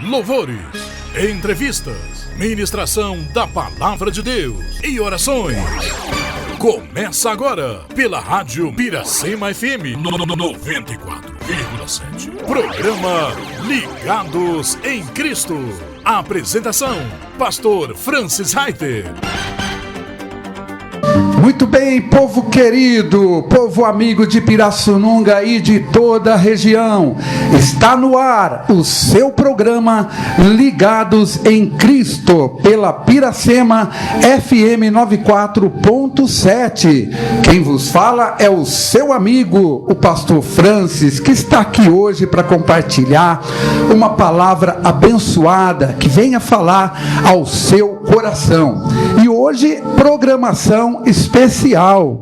louvores, entrevistas, ministração da Palavra de Deus e orações. Começa agora pela Rádio Piracema FM 94,7. Programa Ligados em Cristo. Apresentação: Pastor Francis Reiter. Muito bem, povo querido, povo amigo de Pirassununga e de toda a região, está no ar o seu programa Ligados em Cristo, pela Piracema FM 94.7. Quem vos fala é o seu amigo, o pastor Francis, que está aqui hoje para compartilhar uma palavra abençoada que venha falar ao seu coração. E hoje, programação especial.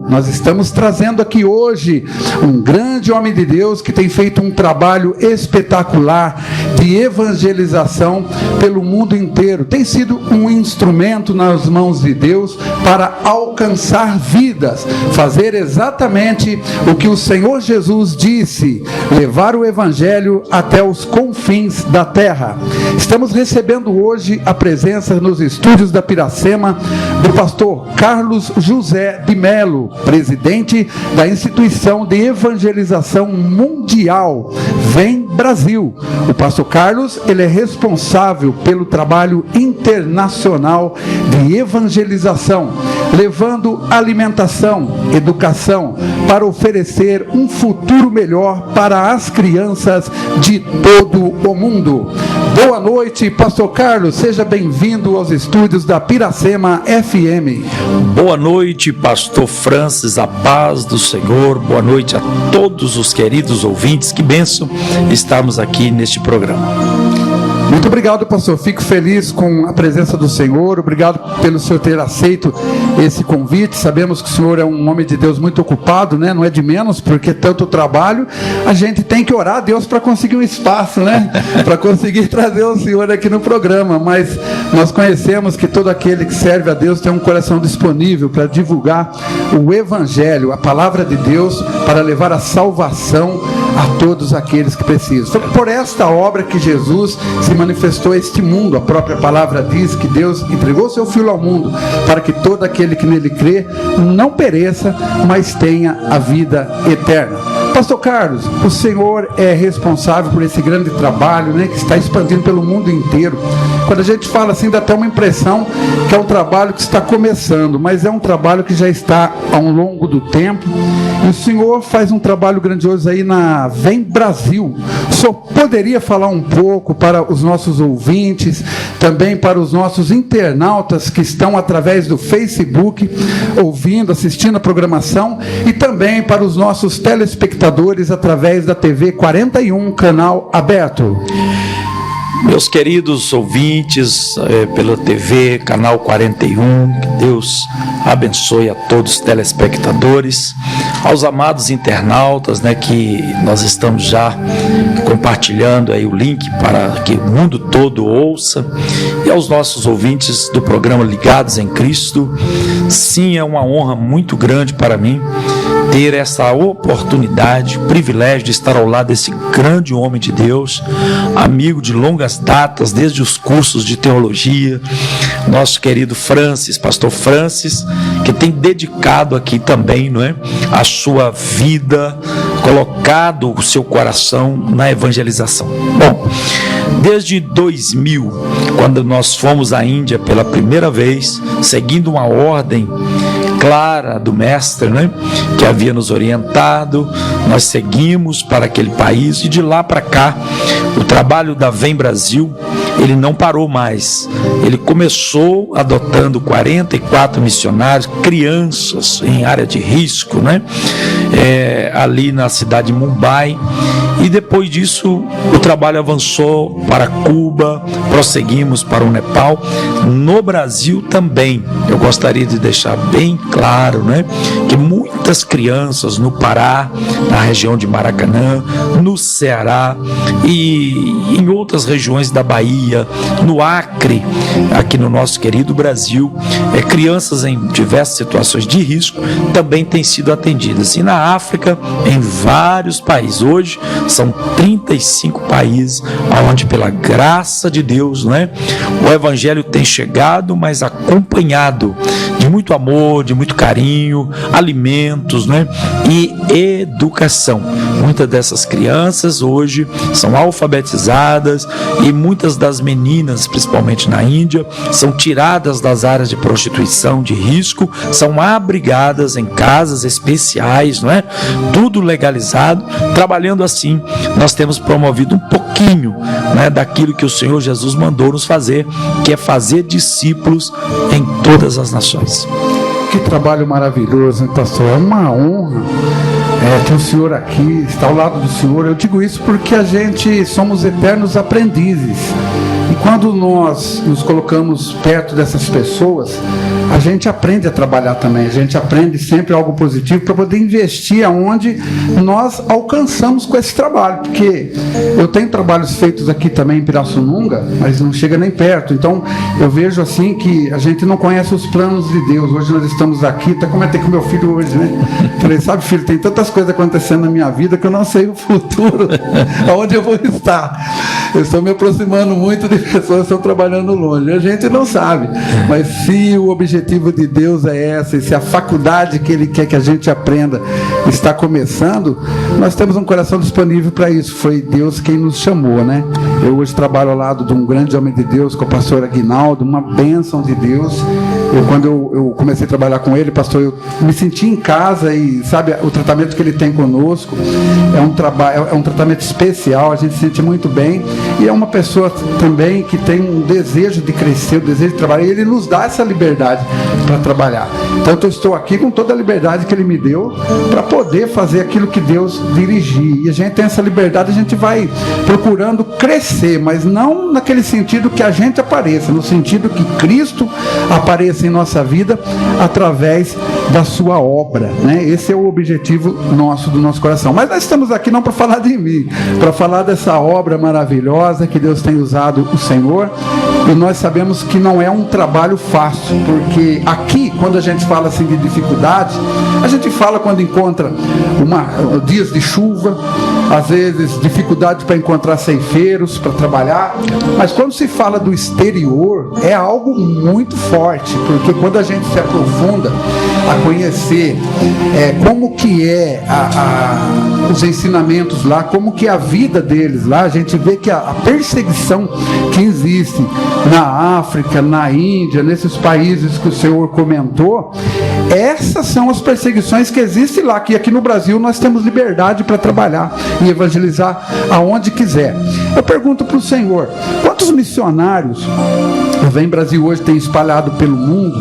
Nós estamos trazendo aqui hoje um grande homem de Deus que tem feito um trabalho espetacular de evangelização pelo mundo inteiro. Tem sido um instrumento nas mãos de Deus para alcançar vidas, fazer exatamente o que o Senhor Jesus disse, levar o evangelho até os confins da terra. Estamos recebendo hoje a presença nos estúdios da Piracema do pastor Carlos José de Melo, presidente da instituição de evangelização mundial Vem Brasil. O pastor Carlos, ele é responsável pelo trabalho internacional de evangelização, levando alimentação, educação, para oferecer um futuro melhor para as crianças de todo o mundo. Boa noite, pastor Carlos, seja bem-vindo aos estúdios da Piracema FM. Boa noite, pastor Francis, a paz do Senhor. Boa noite a todos os queridos ouvintes, que bênção estarmos aqui neste programa. Muito obrigado, pastor. Fico feliz com a presença do Senhor. Obrigado pelo senhor ter aceito esse convite. Sabemos que o senhor é um homem de Deus muito ocupado, né? Não é de menos, porque tanto trabalho, a gente tem que orar a Deus para conseguir um espaço, né? Para conseguir trazer o senhor aqui no programa. Mas nós conhecemos que todo aquele que serve a Deus tem um coração disponível para divulgar o Evangelho, a palavra de Deus, para levar a salvação a todos aqueles que precisam. Foi por esta obra que Jesus se manifestou a este mundo. A própria palavra diz que Deus entregou seu Filho ao mundo para que todo aquele que nele crê não pereça, mas tenha a vida eterna. Pastor Carlos, o senhor é responsável por esse grande trabalho, né, que está expandindo pelo mundo inteiro. Quando a gente fala assim, dá até uma impressão que é um trabalho que está começando, mas é um trabalho que já está ao longo do tempo. E o senhor faz um trabalho grandioso aí na Vem Brasil. O senhor poderia falar um pouco para os nossos ouvintes, também para os nossos internautas que estão através do Facebook, ouvindo, assistindo a programação, e também para os nossos telespectadores através da TV 41, canal aberto? Meus queridos ouvintes, pela TV, canal 41, que Deus abençoe a todos os telespectadores, aos amados internautas, né, que nós estamos já compartilhando aí o link para que o mundo todo ouça, e aos nossos ouvintes do programa Ligados em Cristo. Sim, é uma honra muito grande para mim ter essa oportunidade, o privilégio de estar ao lado desse grande homem de Deus, amigo de longas datas, desde os cursos de teologia, nosso querido Francis, pastor Francis, que tem dedicado aqui também, não é, a sua vida, colocado o seu coração na evangelização. Bom, desde 2000, quando nós fomos à Índia pela primeira vez, seguindo uma ordem clara do mestre, né, que havia nos orientado, nós seguimos para aquele país, e de lá para cá o trabalho da Vem Brasil, ele não parou mais. Ele começou adotando 44 missionários, crianças em área de risco, né, ali na cidade de Mumbai, e depois disso o trabalho avançou para Cuba, prosseguimos para o Nepal. No Brasil também, eu gostaria de deixar bem claro, né, que muitas crianças no Pará, na região de Maracanã, no Ceará e em outras regiões da Bahia, no Acre, aqui no nosso querido Brasil, crianças em diversas situações de risco também têm sido atendidas. E na África, em vários países. Hoje São 35 países onde, pela graça de Deus, né, o Evangelho tem chegado, mas acompanhado de muito amor, de muito carinho, alimentos, né, e educação. Muitas dessas crianças hoje são alfabetizadas e muitas das meninas, principalmente na Índia, são tiradas das áreas de prostituição de risco, são abrigadas em casas especiais, não é? Tudo legalizado. Trabalhando assim, nós temos promovido um pouquinho, né, daquilo que o Senhor Jesus mandou nos fazer, que é fazer discípulos em todas as nações. Que trabalho maravilhoso, hein, pastor? É uma honra ter o senhor aqui, estar ao lado do senhor. Eu digo isso porque a gente somos eternos aprendizes. E quando nós nos colocamos perto dessas pessoas, a gente aprende a trabalhar também. A gente aprende sempre algo positivo para poder investir aonde nós alcançamos com esse trabalho. Porque eu tenho trabalhos feitos aqui também em Pirassununga, mas não chega nem perto. Então eu vejo assim que a gente não conhece os planos de Deus. Hoje nós estamos aqui, até comentei com meu filho hoje, né? Falei, sabe, filho, tem tantas coisas acontecendo na minha vida que eu não sei o futuro, aonde eu vou estar. Eu estou me aproximando muito de pessoas que estão trabalhando longe. A gente não sabe, mas se o objetivo de Deus é essa, e se a faculdade que Ele quer que a gente aprenda está começando, nós temos um coração disponível para isso. Foi Deus quem nos chamou, né? Eu hoje trabalho ao lado de um grande homem de Deus, com o pastor Aguinaldo, uma bênção de Deus. Quando eu comecei a trabalhar com ele, pastor, eu me senti em casa e, sabe, o tratamento que ele tem conosco é um tratamento especial, a gente se sente muito bem, e é uma pessoa também que tem um desejo de crescer, um desejo de trabalhar, e ele nos dá essa liberdade para trabalhar. Então eu estou aqui com toda a liberdade que ele me deu para poder fazer aquilo que Deus dirigir, e a gente tem essa liberdade, a gente vai procurando crescer, mas não naquele sentido que a gente apareça, no sentido que Cristo apareça em nossa vida através da sua obra, né? Esse é o objetivo nosso, do nosso coração. Mas nós estamos aqui não para falar de mim, para falar dessa obra maravilhosa que Deus tem usado o Senhor, e nós sabemos que não é um trabalho fácil, porque aqui, quando a gente fala assim de dificuldade, a gente fala quando encontra dias de chuva, às vezes dificuldade para encontrar ceifeiros para trabalhar, mas quando se fala do exterior, é algo muito forte, porque quando a gente se aprofunda a conhecer como que os ensinamentos lá, como que é a vida deles lá, a gente vê que a perseguição que existe na África, na Índia, nesses países que o Senhor comentou, essas são as perseguições que existem lá, que aqui no Brasil nós temos liberdade para trabalhar e evangelizar aonde quiser. Eu pergunto para o Senhor, quantos missionários a Vem Brasil hoje tem espalhado pelo mundo?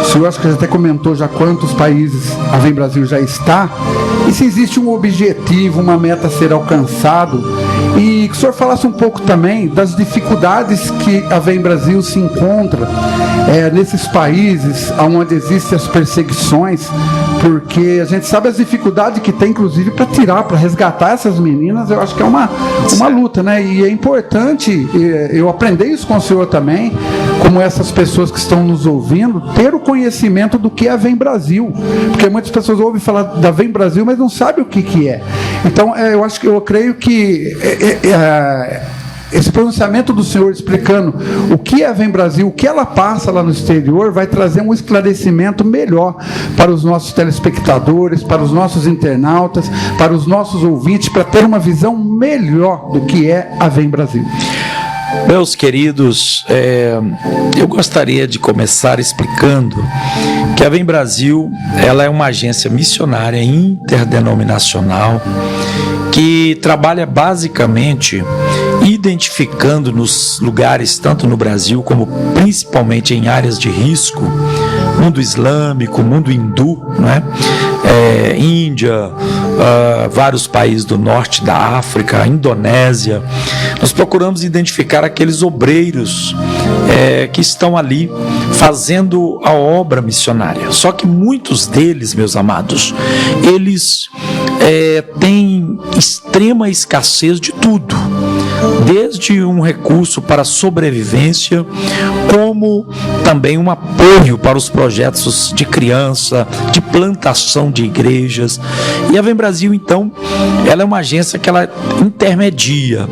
O senhor acho que até comentou já quantos países a Vem Brasil já está, e se existe um objetivo, uma meta a ser alcançado, e que o senhor falasse um pouco também das dificuldades que a Vem Brasil se encontra nesses países onde existem as perseguições, porque a gente sabe as dificuldades que tem, inclusive, para resgatar essas meninas. Eu acho que é uma luta, né? E é importante, eu aprendi isso com o senhor também, como essas pessoas que estão nos ouvindo, ter o conhecimento do que é a Vem Brasil, porque muitas pessoas ouvem falar da Vem Brasil, mas não sabem o que é. Então, eu creio que esse pronunciamento do Senhor explicando o que é a Vem Brasil, o que ela passa lá no exterior, vai trazer um esclarecimento melhor para os nossos telespectadores, para os nossos internautas, para os nossos ouvintes, para ter uma visão melhor do que é a Vem Brasil. Meus queridos, eu gostaria de começar explicando que a Vem Brasil, ela é uma agência missionária interdenominacional que trabalha basicamente identificando nos lugares, tanto no Brasil como principalmente em áreas de risco, mundo islâmico, mundo hindu, né? Índia, vários países do norte da África, Indonésia. Nós procuramos identificar aqueles obreiros que estão ali fazendo a obra missionária. Só que muitos deles, meus amados, eles têm extrema escassez de tudo, desde um recurso para sobrevivência, como também um apoio para os projetos de criança, de plantação de igrejas. E a Vem Brasil, então, ela é uma agência que ela intermedia,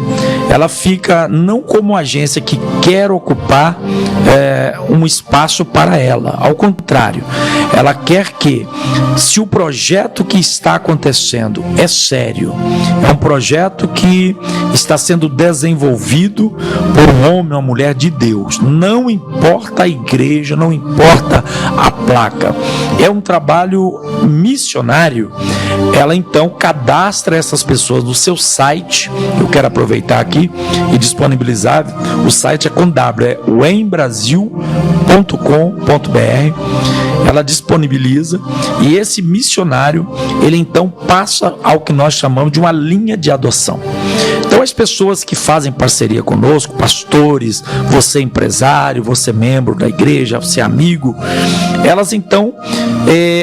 ela fica não como uma agência que quer ocupar um espaço para ela, ao contrário, ela quer que, se o projeto que está acontecendo é sério, é um projeto que está sendo desenvolvido por um homem ou uma mulher de Deus, não importa a igreja, não importa a placa, é um trabalho missionário, ela então cadastra essas pessoas no seu site. Eu quero aproveitar aqui e disponibilizar, o site é com W, é wembrasil.com.br. Ela disponibiliza, e esse missionário, ele então passa ao que nós chamamos de uma linha de adoção. Então, as pessoas que fazem parceria conosco, pastores, você empresário, você membro da igreja, você amigo, elas então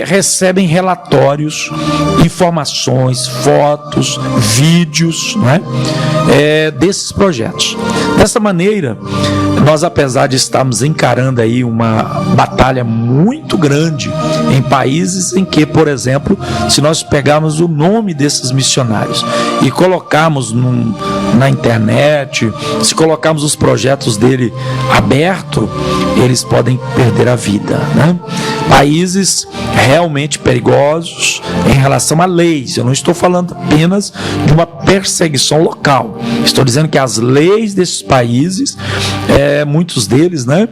recebem relatórios, informações, fotos, vídeos, né, desses projetos. Dessa maneira, nós, apesar de estarmos encarando aí uma batalha muito grande em países em que, por exemplo, se nós pegarmos o nome desses missionários e colocarmos na internet, se colocarmos os projetos dele aberto, eles podem perder a vida, né? Países realmente perigosos em relação a leis. Eu não estou falando apenas de uma perseguição local. Estou dizendo que as leis desses países, muitos deles, né,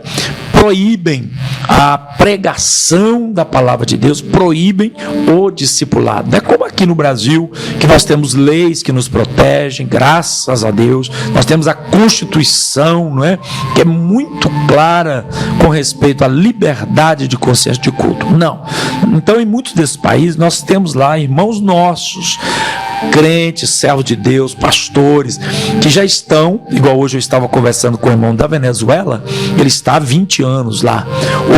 proíbem a pregação da palavra de Deus, proíbem o discipulado. Não é como aqui no Brasil, que nós temos leis que nos protegem, graças a Deus. Nós temos a Constituição, não é, que é muito clara com respeito à liberdade de consciência de culto. Não. Então, em muitos desses países, nós temos lá irmãos nossos, crentes, servos de Deus, pastores, que já estão, igual hoje eu estava conversando com o irmão da Venezuela, ele está há 20 anos lá,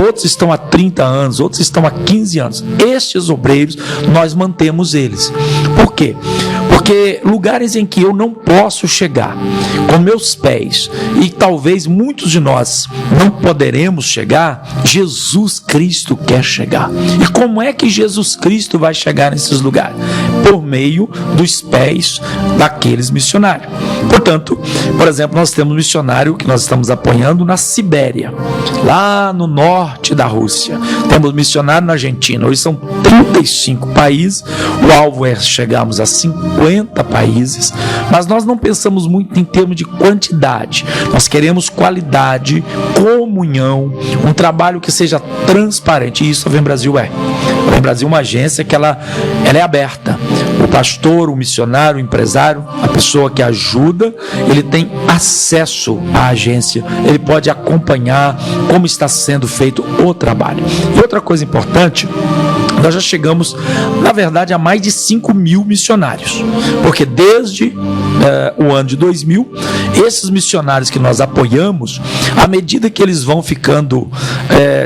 outros estão há 30 anos, outros estão há 15 anos. Estes obreiros, nós mantemos eles. Por quê? Porque lugares em que eu não posso chegar com meus pés, e talvez muitos de nós não poderemos chegar, Jesus Cristo quer chegar. E como é que Jesus Cristo vai chegar nesses lugares? Por meio dos pés daqueles missionários. Portanto, por exemplo, nós temos um missionário que nós estamos apoiando na Sibéria, lá no norte da Rússia. Temos missionário na Argentina. Hoje são 35 países. O alvo é chegarmos a 50 países, mas nós não pensamos muito em termos de quantidade. Nós queremos qualidade, comunhão, um trabalho que seja transparente. E isso a Vem Brasil é. A Vem Brasil é uma agência que ela é aberta. O pastor, o missionário, o empresário, a pessoa que ajuda, ele tem acesso à agência, ele pode acompanhar como está sendo feito o trabalho. E outra coisa importante, nós já chegamos, na verdade, a mais de 5.000 missionários, porque desde o ano de 2000, esses missionários que nós apoiamos, à medida que eles vão ficando,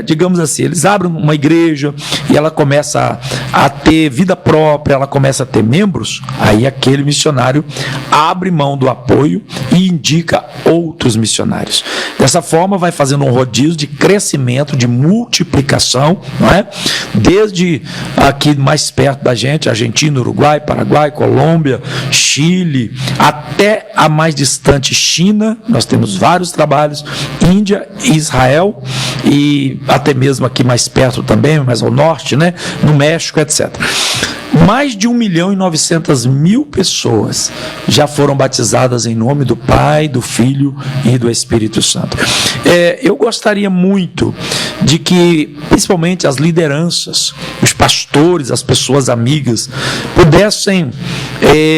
digamos assim, eles abrem uma igreja e ela começa a ter vida própria, ela começa a ter membros, aí aquele missionário abre mão do apoio e indica outros missionários. Dessa forma, vai fazendo um rodízio de crescimento, de multiplicação, não é? Desde aqui mais perto da gente, Argentina, Uruguai, Paraguai, Colômbia, Chile, até a mais distante China, nós temos vários trabalhos, Índia, Israel e até mesmo aqui mais perto também, mais ao norte, né? No México, etc. Mais de 1.900.000 pessoas já foram batizadas em nome do Pai, do Filho e do Espírito Santo. Eu gostaria muito de que, principalmente as lideranças, os pastores, as pessoas amigas, pudessem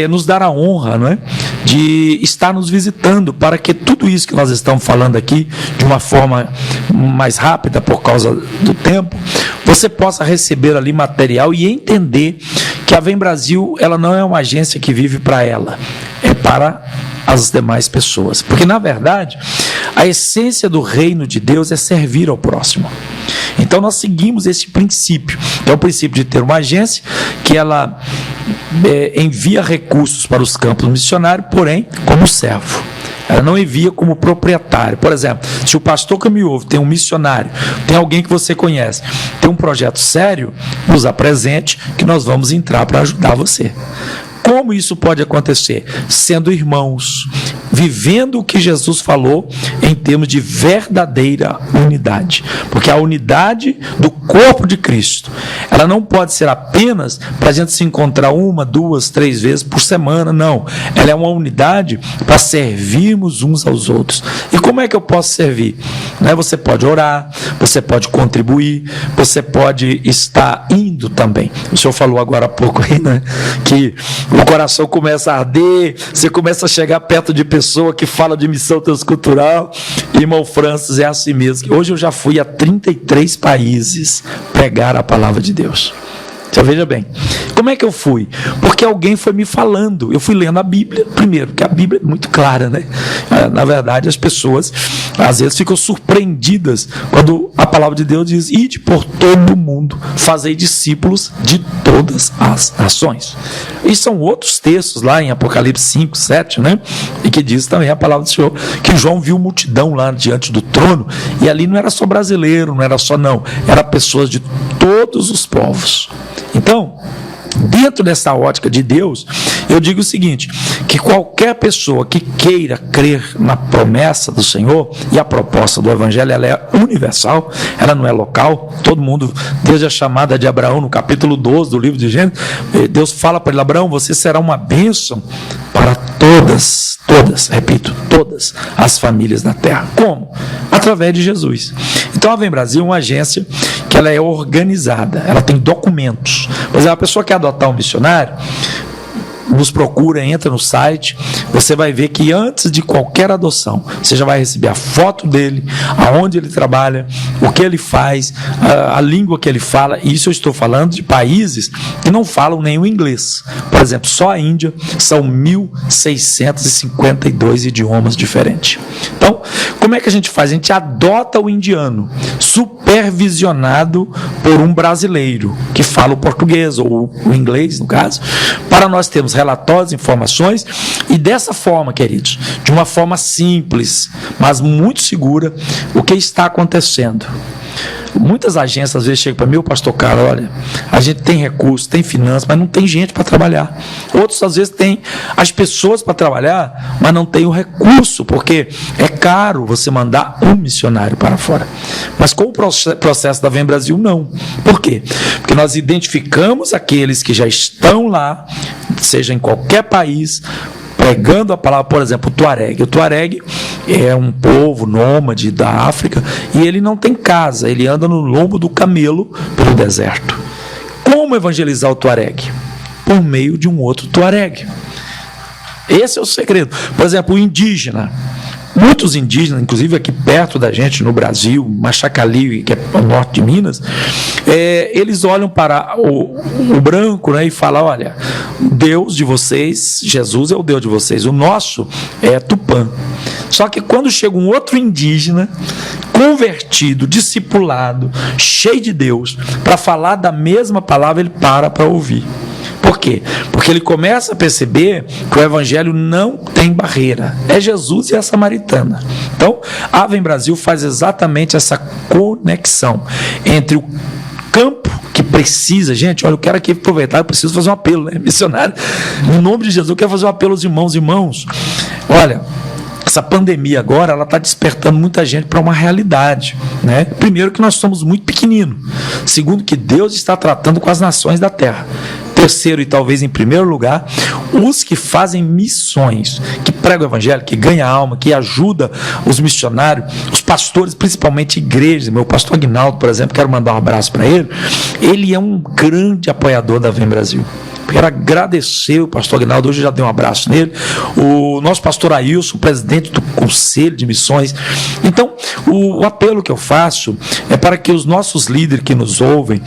nos dar a honra, não é, de estar nos visitando, para que tudo isso que nós estamos falando aqui, de uma forma mais rápida por causa do tempo, você possa receber ali material e entender que a Vem Brasil, ela não é uma agência que vive para ela, é para as demais pessoas. Porque, na verdade, a essência do reino de Deus é servir ao próximo. Então nós seguimos esse princípio, que é o princípio de ter uma agência que ela envia recursos para os campos missionários, porém como servo. Ela não envia como proprietário. Por exemplo, se o pastor que me ouve tem um missionário, tem alguém que você conhece, tem um projeto sério, nos apresente que nós vamos entrar para ajudar você. Como isso pode acontecer? Sendo irmãos, vivendo o que Jesus falou em termos de verdadeira unidade. Porque a unidade do corpo de Cristo, ela não pode ser apenas para a gente se encontrar 1, 2, 3 vezes por semana, não. Ela é uma unidade para servirmos uns aos outros. E como é que eu posso servir? Você pode orar, você pode contribuir, você pode estar indo também. O senhor falou agora há pouco aí, que o coração começa a arder, você começa a chegar perto de pessoa que fala de missão transcultural. Irmão Francis, é assim mesmo. Hoje eu já fui a 33 países pregar a palavra de Deus. Você veja bem, como é que eu fui? Porque alguém foi me falando. Eu fui lendo a Bíblia primeiro, porque a Bíblia é muito clara, Na verdade, as pessoas às vezes ficam surpreendidas quando a palavra de Deus diz: ide por todo o mundo, fazei discípulos de todas as nações. E são outros textos lá em Apocalipse 5, 7, E que diz também a palavra do Senhor, que João viu multidão lá diante do trono, e ali não era só brasileiro, não era só era pessoas de todos os povos. Então, dentro dessa ótica de Deus, eu digo o seguinte, que qualquer pessoa que queira crer na promessa do Senhor, e a proposta do Evangelho, ela é universal, ela não é local. Todo mundo, desde a chamada de Abraão, no capítulo 12 do livro de Gênesis, Deus fala para ele: Abraão, você será uma bênção para todas as famílias da terra. Como? Através de Jesus. Então a Vem Brasil é uma agência que ela é organizada, ela tem documentos. Por exemplo, a pessoa quer adotar um missionário, nos procura, entra no site, você vai ver que antes de qualquer adoção, você já vai receber a foto dele, aonde ele trabalha, o que ele faz, a língua que ele fala. E isso eu estou falando de países que não falam nem o inglês. Por exemplo, só a Índia são 1.652 idiomas diferentes. Então, como é que a gente faz? A gente adota o indiano, supervisionado por um brasileiro que fala o português, ou o inglês, no caso, para nós termos relatórios, informações, e dessa forma, queridos, de uma forma simples, mas muito segura, o que está acontecendo. Muitas agências às vezes chegam para mim: o pastor Carlos, olha, a gente tem recursos, tem finanças, mas não tem gente para trabalhar. Outros às vezes tem as pessoas para trabalhar, mas não tem o recurso, porque é caro você mandar um missionário para fora. Mas com o processo da Vem Brasil, não. Por quê? Porque nós identificamos aqueles que já estão lá, seja em qualquer país, pregando a palavra. Por exemplo, o Tuareg. O Tuareg é um povo nômade da África, e ele não tem casa, ele anda no lombo do camelo pelo deserto. Como evangelizar o Tuareg? Por meio de um outro Tuareg. Esse é o segredo. Por exemplo, o indígena. Muitos indígenas, inclusive aqui perto da gente, no Brasil, Machacali, que é o norte de Minas, eles olham para o branco, e falam: olha, o Deus de vocês, Jesus é o Deus de vocês, o nosso é Tupã. Só que quando chega um outro indígena, convertido, discipulado, cheio de Deus, para falar da mesma palavra, ele para ouvir. Por quê? Porque ele começa a perceber que o Evangelho não tem barreira. É Jesus e a samaritana. Então, a Vem Brasil faz exatamente essa conexão entre o campo que precisa. Gente, olha, eu quero aqui aproveitar, eu preciso fazer um apelo, missionário. No nome de Jesus, eu quero fazer um apelo aos irmãos. Olha, essa pandemia agora, ela está despertando muita gente para uma realidade, Primeiro, que nós somos muito pequeninos. Segundo, que Deus está tratando com as nações da terra. Terceiro, e talvez em primeiro lugar, os que fazem missões, que pregam o Evangelho, que ganham alma, que ajuda os missionários, os pastores, principalmente igrejas. Meu pastor Aguinaldo, por exemplo, quero mandar um abraço para ele. Ele é um grande apoiador da Vem Brasil. Quero agradecer o pastor Aguinaldo, hoje eu já dei um abraço nele, o nosso pastor Ailson, presidente do Conselho de Missões. Então, o apelo que eu faço é para que os nossos líderes que nos ouvem,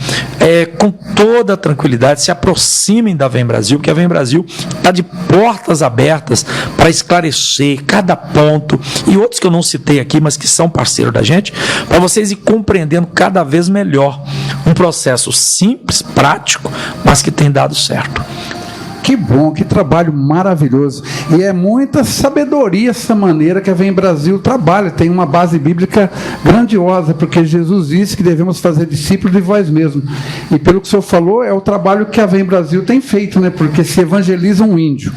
com toda a tranquilidade, se aproximem da Vem Brasil, porque a Vem Brasil está de portas abertas para esclarecer cada ponto, e outros que eu não citei aqui, mas que são parceiros da gente, para vocês ir compreendendo cada vez melhor um processo simples, prático, mas que tem dado certo. Que bom, que trabalho maravilhoso. E é muita sabedoria essa maneira que a Vem Brasil trabalha. Tem uma base bíblica grandiosa, porque Jesus disse que devemos fazer discípulos de vós mesmos. E pelo que o senhor falou, é o trabalho que a Vem Brasil tem feito, né? Porque se evangeliza um índio.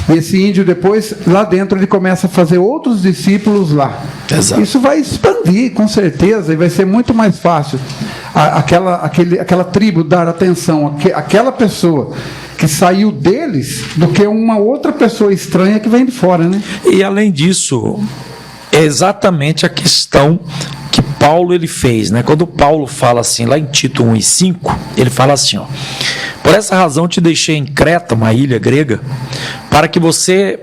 E esse índio depois, lá dentro, ele começa a fazer outros discípulos lá. Exato. Isso vai expandir, com certeza, e vai ser muito mais fácil aquela tribo dar atenção àquela pessoa que saiu deles do que uma outra pessoa estranha que vem de fora, né? E além disso, é exatamente a questão que Paulo ele fez, né? Quando Paulo fala assim, lá em Tito 1:5, ele fala assim, ó: por essa razão te deixei em Creta, uma ilha grega, para que você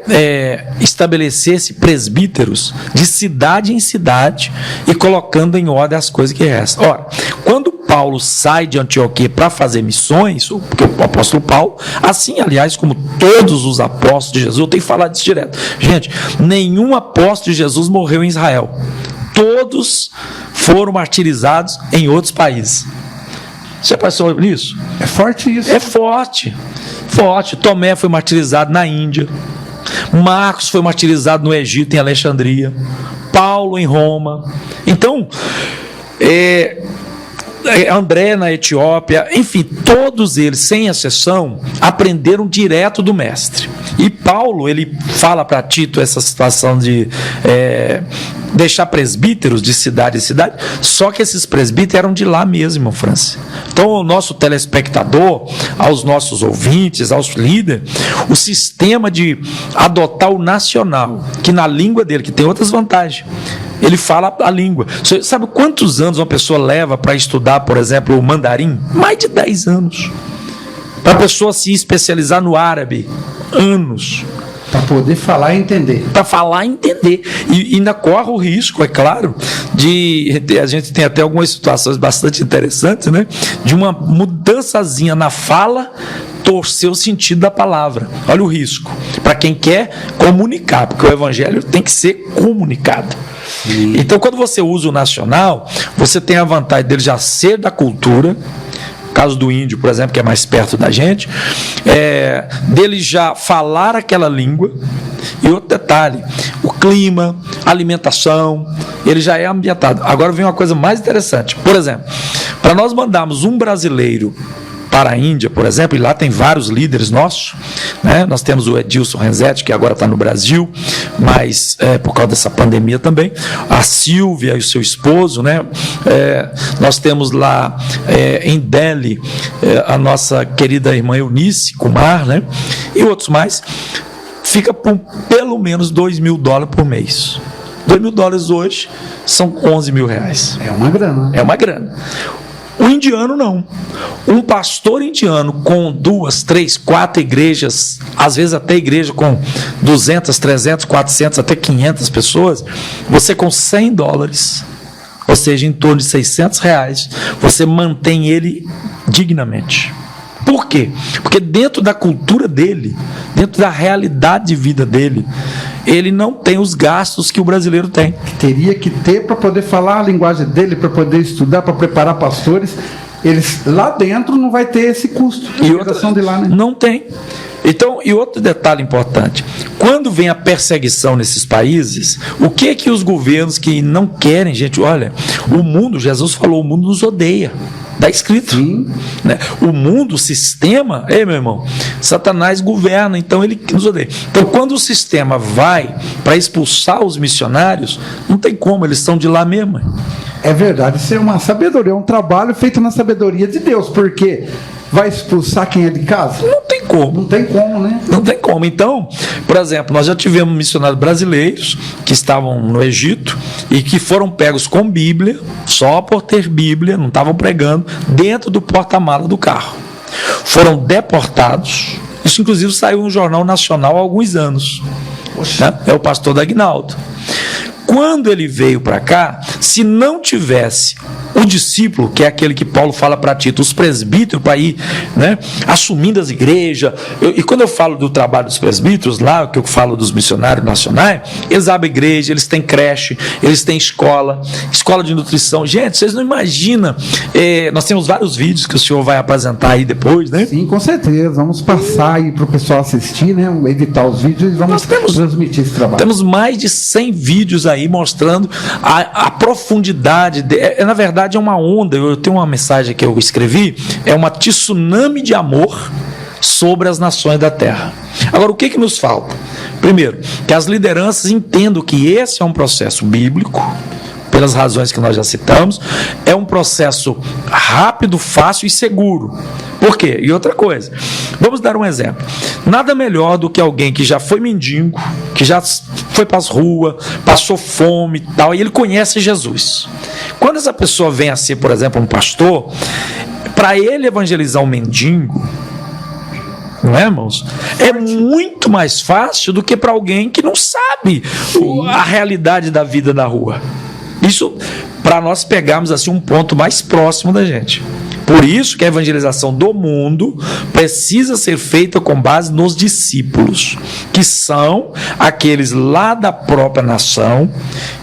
estabelecesse presbíteros de cidade em cidade e colocando em ordem as coisas que restam. Ora, quando Paulo sai de Antioquia para fazer missões, porque o apóstolo Paulo, assim, aliás, como todos os apóstolos de Jesus, eu tenho que falar disso direto. Gente, nenhum apóstolo de Jesus morreu em Israel. Todos foram martirizados em outros países. Você pensou nisso? É forte isso. É forte. Forte. Tomé foi martirizado na Índia. Marcos foi martirizado no Egito, em Alexandria. Paulo em Roma. Então, André na Etiópia, enfim, todos eles, sem exceção, aprenderam direto do mestre. E Paulo, ele fala para Tito essa situação de deixar presbíteros de cidade em cidade, só que esses presbíteros eram de lá mesmo, irmão Francis. Então, o nosso telespectador, aos nossos ouvintes, aos líderes, o sistema de adotar o nacional, que na língua dele, que tem outras vantagens, ele fala a língua. Você sabe quantos anos uma pessoa leva para estudar, por exemplo, o mandarim? Mais de 10 anos. Para a pessoa se especializar no árabe, anos. Para poder falar e entender. Para falar e entender. E ainda corre o risco, é claro, a gente tem até algumas situações bastante interessantes, né? De uma mudançazinha na fala torcer o sentido da palavra. Olha o risco. Para quem quer comunicar, porque o evangelho tem que ser comunicado. Sim. Então, quando você usa o nacional, você tem a vantagem dele já ser da cultura. Caso do índio, por exemplo, que é mais perto da gente, dele já falar aquela língua. E outro detalhe, o clima, a alimentação, ele já é ambientado. Agora vem uma coisa mais interessante. Por exemplo, para nós mandarmos um brasileiro para a Índia, por exemplo, e lá tem vários líderes nossos, né? Nós temos o Edilson Renzetti, que agora está no Brasil, mas por causa dessa pandemia também, a Silvia e o seu esposo, né? Nós temos lá em Delhi a nossa querida irmã Eunice Kumar, né? E outros mais. Fica por pelo menos $2.000 por mês. $2.000 hoje são R$11.000. É uma grana. É uma grana. O indiano não. Um pastor indiano com 2, 3, 4 igrejas, às vezes até igreja com 200, 300, 400, até 500 pessoas, você com $100, ou seja, em torno de R$600, você mantém ele dignamente. Por quê? Porque dentro da cultura dele, dentro da realidade de vida dele, ele não tem os gastos que o brasileiro tem. Teria que ter para poder falar a linguagem dele, para poder estudar, para preparar pastores. Eles lá dentro não vai ter esse custo. E outra, de lá, né? Não tem. Então, e outro detalhe importante, quando vem a perseguição nesses países, o que é que os governos que não querem, gente, olha, o mundo, Jesus falou, o mundo nos odeia. Está escrito, né? O mundo, o sistema, meu irmão, Satanás governa, então ele nos odeia. Então, quando o sistema vai para expulsar os missionários, não tem como, eles são de lá mesmo. É verdade, isso é uma sabedoria, é um trabalho feito na sabedoria de Deus, porque vai expulsar quem é de casa? Não tem como. Não tem como, né? Não tem como. Então, por exemplo, nós já tivemos missionários brasileiros que estavam no Egito e que foram pegos com Bíblia, só por ter Bíblia, não estavam pregando, dentro do porta-mala do carro. foram deportados. Isso inclusive saiu no Jornal Nacional há alguns anos, né? É o pastor Dagnaldo. Quando ele veio para cá, se não tivesse o discípulo, que é aquele que Paulo fala para Tito, os presbíteros para ir, né, assumindo as igrejas, e quando eu falo do trabalho dos presbíteros lá, que eu falo dos missionários nacionais, eles abrem igreja, eles têm creche, eles têm escola de nutrição. Gente, vocês não imaginam, nós temos vários vídeos que o senhor vai apresentar aí depois, né? Sim, com certeza, vamos passar aí para o pessoal assistir, né, editar os vídeos e vamos transmitir esse trabalho. Temos mais de 100 vídeos aí mostrando a profundidade, na verdade é uma onda. Eu tenho uma mensagem que eu escrevi, é uma tsunami de amor sobre as nações da terra. Agora, o que nos falta? Primeiro, que as lideranças entendam que esse é um processo bíblico, pelas razões que nós já citamos, é um processo rápido, fácil e seguro. Por quê? E outra coisa, vamos dar um exemplo. Nada melhor do que alguém que já foi mendigo, que já foi para as ruas, passou fome e tal, e ele conhece Jesus. Quando essa pessoa vem a ser, por exemplo, um pastor, para ele evangelizar um mendigo, não é, irmãos? É muito mais fácil do que para alguém que não sabe a realidade da vida na rua. Isso para nós pegarmos assim um ponto mais próximo da gente. Por isso que a evangelização do mundo precisa ser feita com base nos discípulos, que são aqueles lá da própria nação,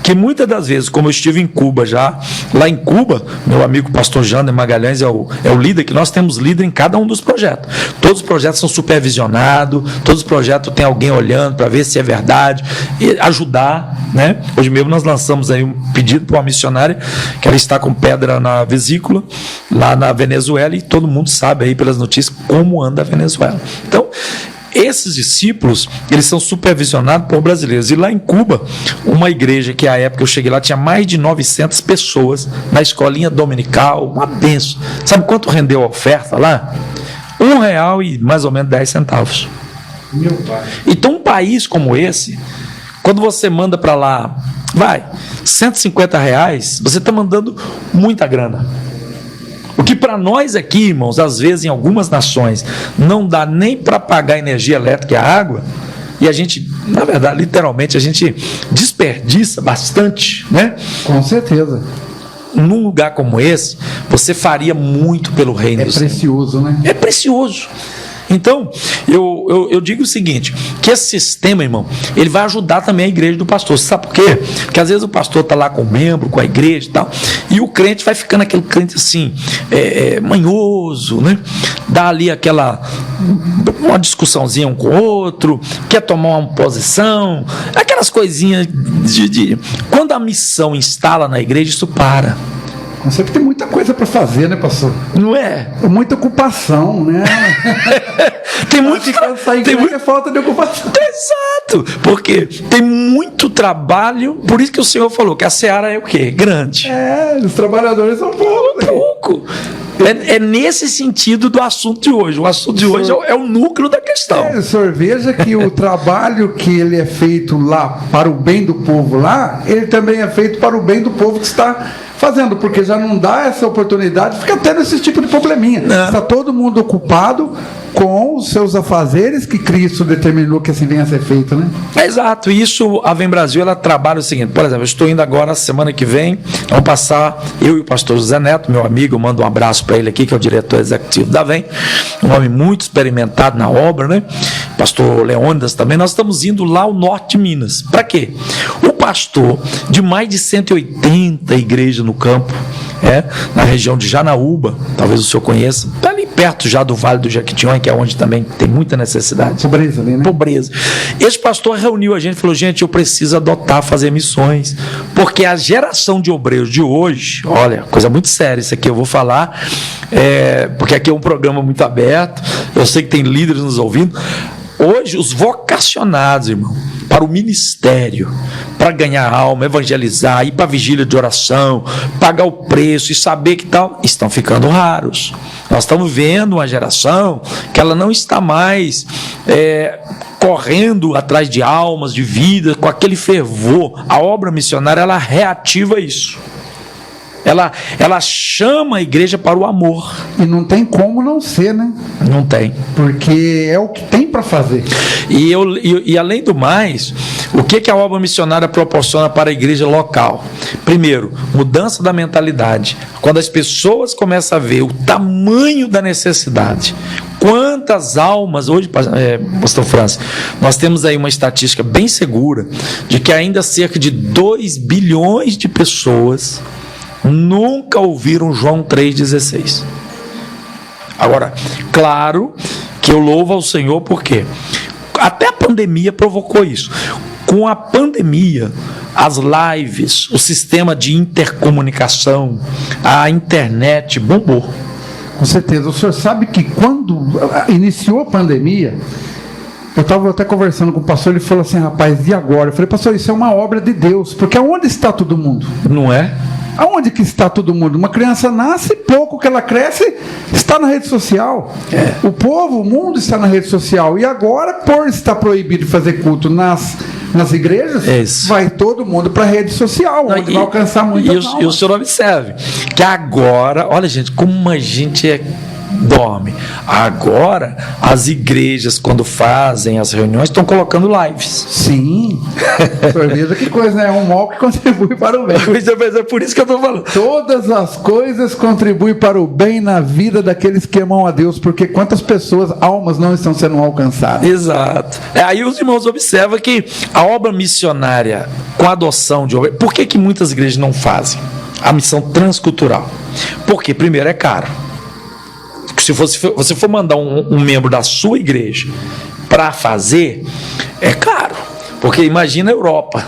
que muitas das vezes, como eu estive em Cuba já, lá em Cuba, meu amigo pastor Jander Magalhães é o líder, que nós temos líder em cada um dos projetos. Todos os projetos são supervisionados, todos os projetos tem alguém olhando para ver se é verdade, e ajudar, né? Hoje mesmo nós lançamos aí um pedido para uma missionária, que ela está com pedra na vesícula, lá na Venezuela, e todo mundo sabe aí pelas notícias como anda a Venezuela. Então, esses discípulos, eles são supervisionados por brasileiros. E lá em Cuba, uma igreja que à época eu cheguei lá, tinha mais de 900 pessoas na escolinha dominical, uma bênção. Sabe quanto rendeu a oferta lá? R$1 e mais ou menos 10 centavos. Meu pai. Então, um país como esse, quando você manda para lá, R$150, você está mandando muita grana. O que para nós aqui, irmãos, às vezes em algumas nações, não dá nem para pagar energia elétrica e a água, e a gente, na verdade, literalmente, a gente desperdiça bastante, né? Com certeza. Num lugar como esse, você faria muito pelo reino do Senhor. É precioso, né? É precioso. Então, eu digo o seguinte, que esse sistema, irmão, ele vai ajudar também a igreja do pastor. Você sabe por quê? Porque às vezes o pastor está lá com o membro, com a igreja e tal, e o crente vai ficando aquele crente assim, manhoso, né? Dá ali uma discussãozinha um com o outro, quer tomar uma posição, aquelas coisinhas Quando a missão instala na igreja, isso para. Você tem muita coisa para fazer, né, pastor? Não é? Muita ocupação, né? Tem muita falta de ocupação. Exato, porque tem muito trabalho, por isso que o Senhor falou que a seara é o quê? Grande. Os trabalhadores são poucos. Pouco. É nesse sentido do assunto de hoje. O assunto de hoje é o núcleo da questão. O senhor veja que o trabalho que ele é feito lá para o bem do povo lá, ele também é feito para o bem do povo que está fazendo, porque já não dá essa oportunidade, fica tendo esse tipo de probleminha. Está todo mundo ocupado com os seus afazeres que Cristo determinou que assim venha a ser feito, né? Exato, isso a Vem Brasil, ela trabalha o seguinte, por exemplo, eu estou indo agora, semana que vem, vamos passar, eu e o pastor José Neto, meu amigo, eu mando um abraço para ele aqui, que é o diretor executivo da Vem, um homem muito experimentado na obra, né? Pastor Leônidas também, nós estamos indo lá ao norte de Minas. Para quê? O pastor de mais de 180 igrejas no campo, na região de Janaúba, talvez o senhor conheça, está ali perto já do Vale do Jequitinhonha, que é onde também tem muita necessidade. Pobreza ali, né? Pobreza. Esse pastor reuniu a gente e falou, gente, eu preciso adotar, fazer missões, porque a geração de obreiros de hoje, olha, coisa muito séria isso aqui, eu vou falar, porque aqui é um programa muito aberto, eu sei que tem líderes nos ouvindo. Hoje, os vocacionados, irmão, para o ministério, para ganhar alma, evangelizar, ir para a vigília de oração, pagar o preço e saber que tal, estão ficando raros. Nós estamos vendo uma geração que ela não está mais correndo atrás de almas, de vidas, com aquele fervor. A obra missionária, ela reativa isso. Ela chama a igreja para o amor. E não tem como não ser, né? Não tem. Porque é o que tem para fazer. E além do mais, o que a obra missionária proporciona para a igreja local? Primeiro, mudança da mentalidade. Quando as pessoas começam a ver o tamanho da necessidade, quantas almas, hoje, pastor Francis, nós temos aí uma estatística bem segura de que ainda cerca de 2 bilhões de pessoas nunca ouviram João 3,16. Agora, claro que eu louvo ao Senhor porque até a pandemia provocou isso. Com a pandemia, as lives, o sistema de intercomunicação, a internet bombou. Com certeza. O senhor sabe que quando iniciou a pandemia, eu estava até conversando com o pastor, ele falou assim, rapaz, e agora? Eu falei, pastor, isso é uma obra de Deus, porque aonde está todo mundo? Não é? Aonde que está todo mundo? Uma criança nasce, pouco que ela cresce, está na rede social. O povo, o mundo está na rede social. E agora, por estar proibido de fazer culto nas igrejas, vai todo mundo para a rede social, onde vai alcançar muitas almas. E o senhor observe que agora, olha gente, como a gente dorme. Agora, as igrejas, quando fazem as reuniões, estão colocando lives. Sim. Veja que coisa, né? É um mal que contribui para o bem. É por isso que eu estou falando. Todas as coisas contribuem para o bem na vida daqueles que amam a Deus, porque quantas pessoas, almas não estão sendo alcançadas. Exato. Aí os irmãos observam que a obra missionária com a adoção de obra, por que muitas igrejas não fazem a missão transcultural? Porque, primeiro, é caro. Se você for mandar um membro da sua igreja para fazer, é caro. Porque imagina a Europa,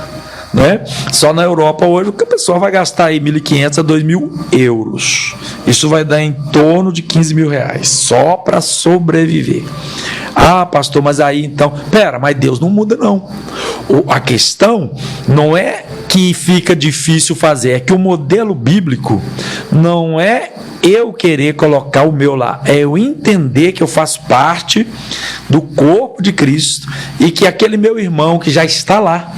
né? Só na Europa hoje a pessoa vai gastar aí 1.500 a 2.000 euros. Isso vai dar em torno de 15 mil reais, só para sobreviver. Ah, pastor, mas aí então... mas Deus não muda não. A questão não é que fica difícil fazer, é que o modelo bíblico não é eu querer colocar o meu lá, é eu entender que eu faço parte do corpo de Cristo e que aquele meu irmão que já está lá,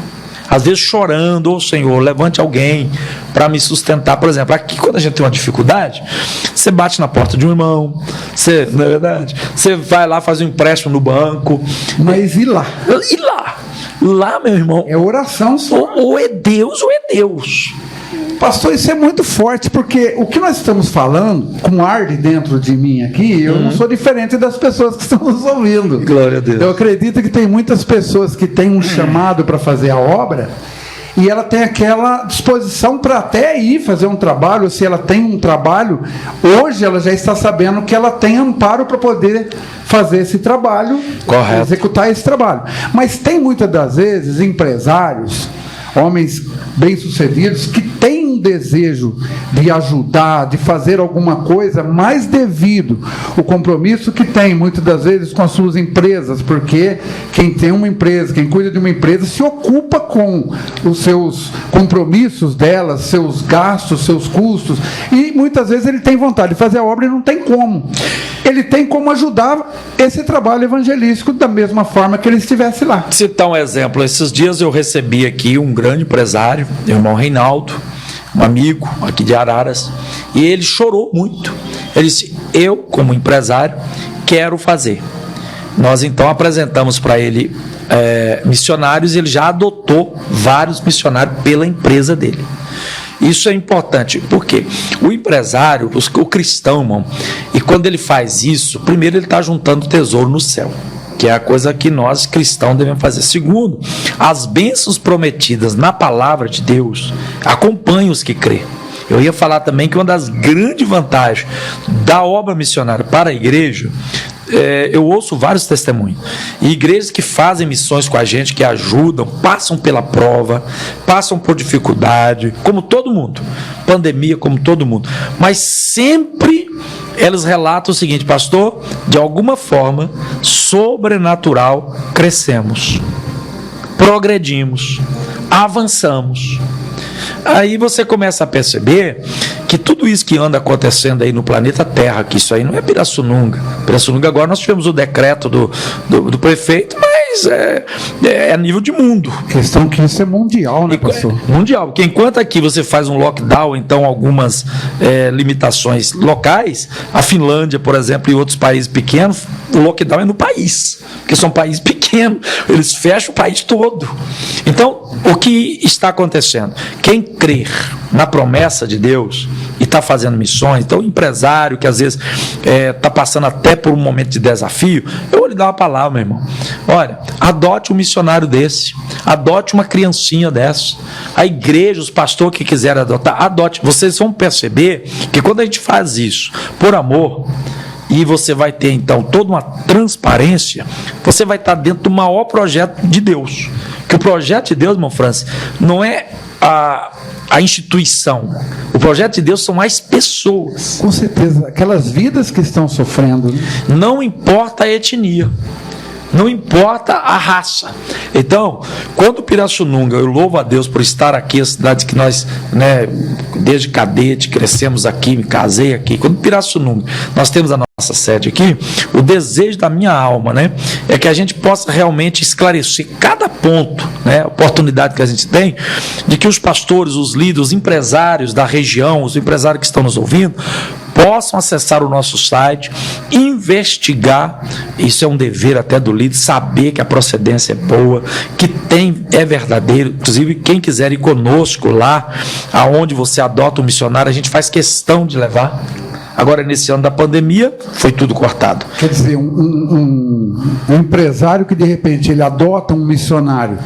às vezes chorando, Senhor, levante alguém para me sustentar. Por exemplo, aqui quando a gente tem uma dificuldade, você bate na porta de um irmão, não é verdade? Você vai lá fazer um empréstimo no banco. Mas e lá? E lá? Lá, meu irmão, é oração só. Ou é Deus ou é Deus. Pastor, isso é muito forte, porque o que nós estamos falando, com arde dentro de mim aqui, eu não sou diferente das pessoas que estão nos ouvindo. Glória a Deus. Eu acredito que tem muitas pessoas que têm um chamado para fazer a obra, e ela tem aquela disposição para até ir fazer um trabalho, ou se ela tem um trabalho, hoje ela já está sabendo que ela tem amparo para poder fazer esse trabalho, correto, executar esse trabalho. Mas tem muitas das vezes empresários, homens bem-sucedidos, que têm um desejo de ajudar, de fazer alguma coisa, mas devido o compromisso que tem, muitas das vezes, com as suas empresas, porque quem tem uma empresa, quem cuida de uma empresa, se ocupa com os seus compromissos delas, seus gastos, seus custos, e muitas vezes ele tem vontade de fazer a obra e não tem como. Ele tem como ajudar esse trabalho evangelístico da mesma forma que ele estivesse lá. Citar um exemplo, esses dias eu recebi aqui um grande empresário, meu irmão Reinaldo, um amigo aqui de Araras, e ele chorou muito. Ele disse, eu como empresário quero fazer. Nós então apresentamos para ele missionários, e ele já adotou vários missionários pela empresa dele. Isso é importante, porque o empresário, o cristão, irmão, e quando ele faz isso, primeiro ele está juntando tesouro no céu, que é a coisa que nós cristãos devemos fazer. Segundo, as bênçãos prometidas na palavra de Deus acompanham os que crê. Eu ia falar também que uma das grandes vantagens da obra missionária para a igreja, eu ouço vários testemunhos, e igrejas que fazem missões com a gente, que ajudam, passam pela prova, passam por dificuldade, como todo mundo, pandemia, como todo mundo, mas sempre elas relatam o seguinte, pastor, de alguma forma sobrenatural crescemos, progredimos, avançamos. Aí você começa a perceber que tudo isso que anda acontecendo aí no planeta Terra, que isso aí não é Pirassununga. Pirassununga agora nós tivemos o decreto do prefeito, mas mas é a nível de mundo. Questão que isso é mundial, né, pastor? Mundial, porque enquanto aqui você faz um lockdown, então algumas limitações locais, a Finlândia, por exemplo, e outros países pequenos, o lockdown é no país, porque são países pequenos, eles fecham o país todo. Então, o que está acontecendo? Quem crer na promessa de Deus e está fazendo missões, então o empresário que às vezes está passando até por um momento de desafio, eu vou lhe dar uma palavra, meu irmão. Olha, adote um missionário desse, adote uma criancinha dessa, a igreja, os pastores que quiserem adotar, adote. Vocês vão perceber que quando a gente faz isso por amor, e você vai ter então toda uma transparência, você vai estar dentro do maior projeto de Deus, que o projeto de Deus, irmão Francis, não é a instituição, o projeto de Deus são as pessoas. Com certeza, aquelas vidas que estão sofrendo, né? Não importa a etnia, não importa a raça. Então, quando Pirassununga, eu louvo a Deus por estar aqui, a cidade que nós, desde cadete, crescemos aqui, me casei aqui. Quando Pirassununga, nós temos a nossa sede aqui, o desejo da minha alma, é que a gente possa realmente esclarecer cada ponto, a oportunidade que a gente tem, de que os pastores, os líderes, os empresários da região, os empresários que estão nos ouvindo, possam acessar o nosso site, investigar, isso é um dever até do líder, saber que a procedência é boa, que é verdadeiro. Inclusive, quem quiser ir conosco lá, aonde você adota um missionário, a gente faz questão de levar. Agora, nesse ano da pandemia, foi tudo cortado. Quer dizer, um empresário que de repente ele adota um missionário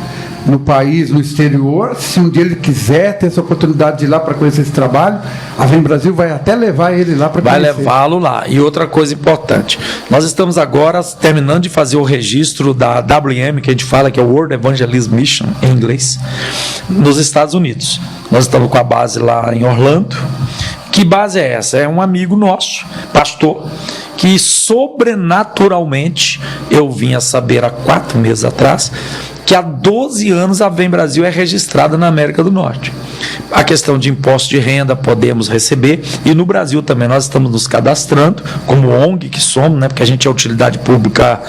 no país, no exterior, se um dia ele quiser ter essa oportunidade de ir lá para conhecer esse trabalho, a Vem Brasil vai até levar ele lá para conhecer. Vai levá-lo lá. E outra coisa importante, nós estamos agora terminando de fazer o registro da WM, que a gente fala que é o World Evangelism Mission, em inglês, nos Estados Unidos. Nós estamos com a base lá em Orlando. Que base é essa? É um amigo nosso, pastor, que sobrenaturalmente eu vim a saber há 4 meses atrás que há 12 anos a Vem Brasil é registrada na América do Norte. A questão de imposto de renda podemos receber, e no Brasil também nós estamos nos cadastrando como ONG que somos, porque a gente é utilidade pública